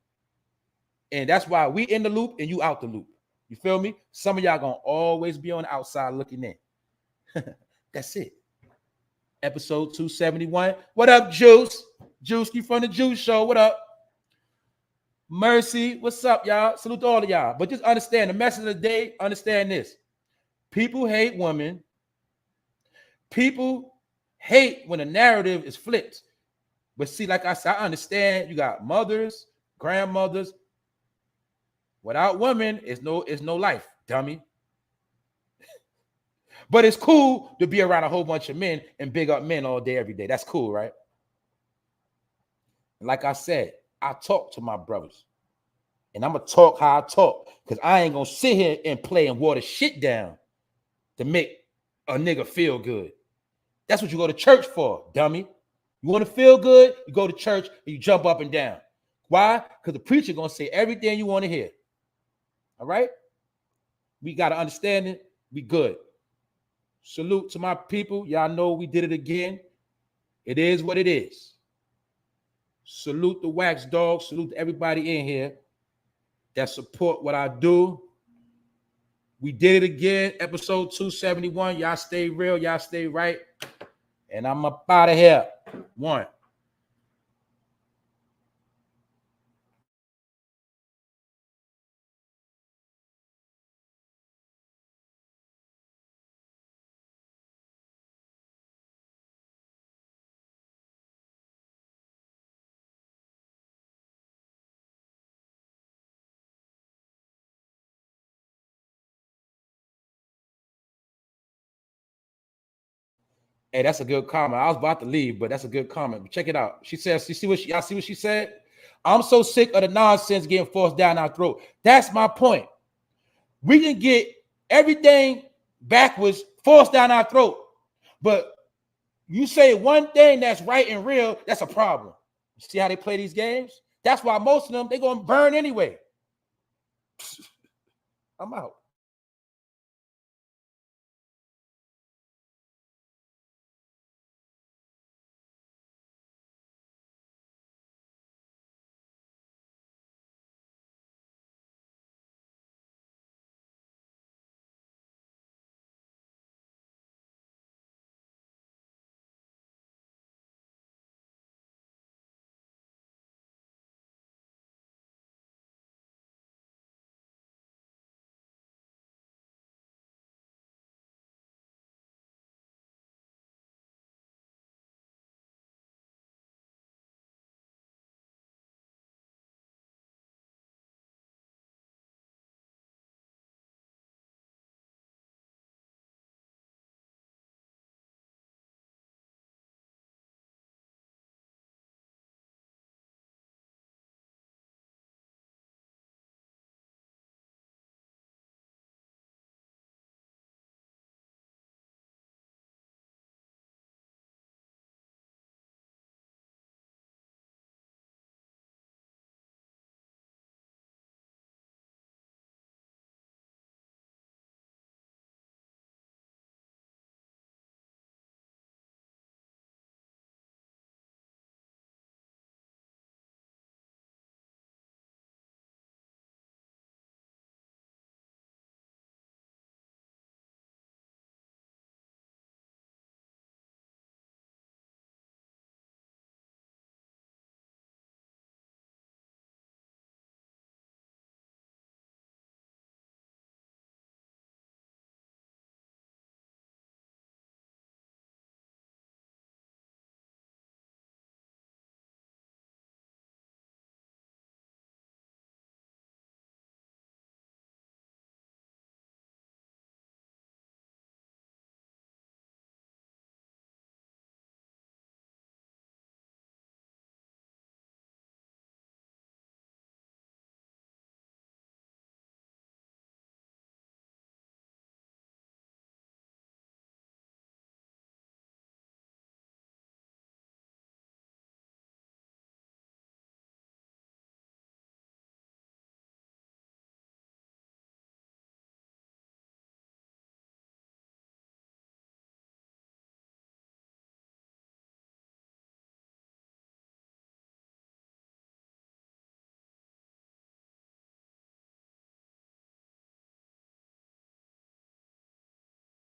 And that's why we in the loop and you out the loop. You feel me? Some of y'all gonna always be on the outside looking in. That's it. Episode 271. What up, Juice? Juice from the Juice Show. What up? Mercy. What's up, y'all? Salute to all of y'all. But just understand the message of the day. Understand this. People hate women. People hate when a narrative is flipped. But see, like I said, I understand you got mothers, grandmothers. Without women, it's no life, dummy. But it's cool to be around a whole bunch of men and big up men all day, every day. That's cool, right? And like I said, I talk to my brothers. And I'm going to talk how I talk. Because I ain't going to sit here and play and water shit down to make a nigga feel good. That's what you go to church for, dummy. You want to feel good? You go to church and you jump up and down. Why? Because the preacher going to say everything you want to hear. All right? We got to understand it. We good. Salute to my people. Y'all know we did it again. It is what it is. Salute the Wax Dog. Salute to everybody in here that support what I do. We did it again. Episode 271. Y'all stay real. Y'all stay right. And I'm up out of here. One. Hey, that's a good comment. I was about to leave, but that's a good comment. But check it out. She says, y'all see what she said? I'm so sick of the nonsense getting forced down our throat. That's my point. We can get everything backwards, forced down our throat. But you say one thing that's right and real, that's a problem. See how they play these games? That's why most of them, they're going to burn anyway. I'm out.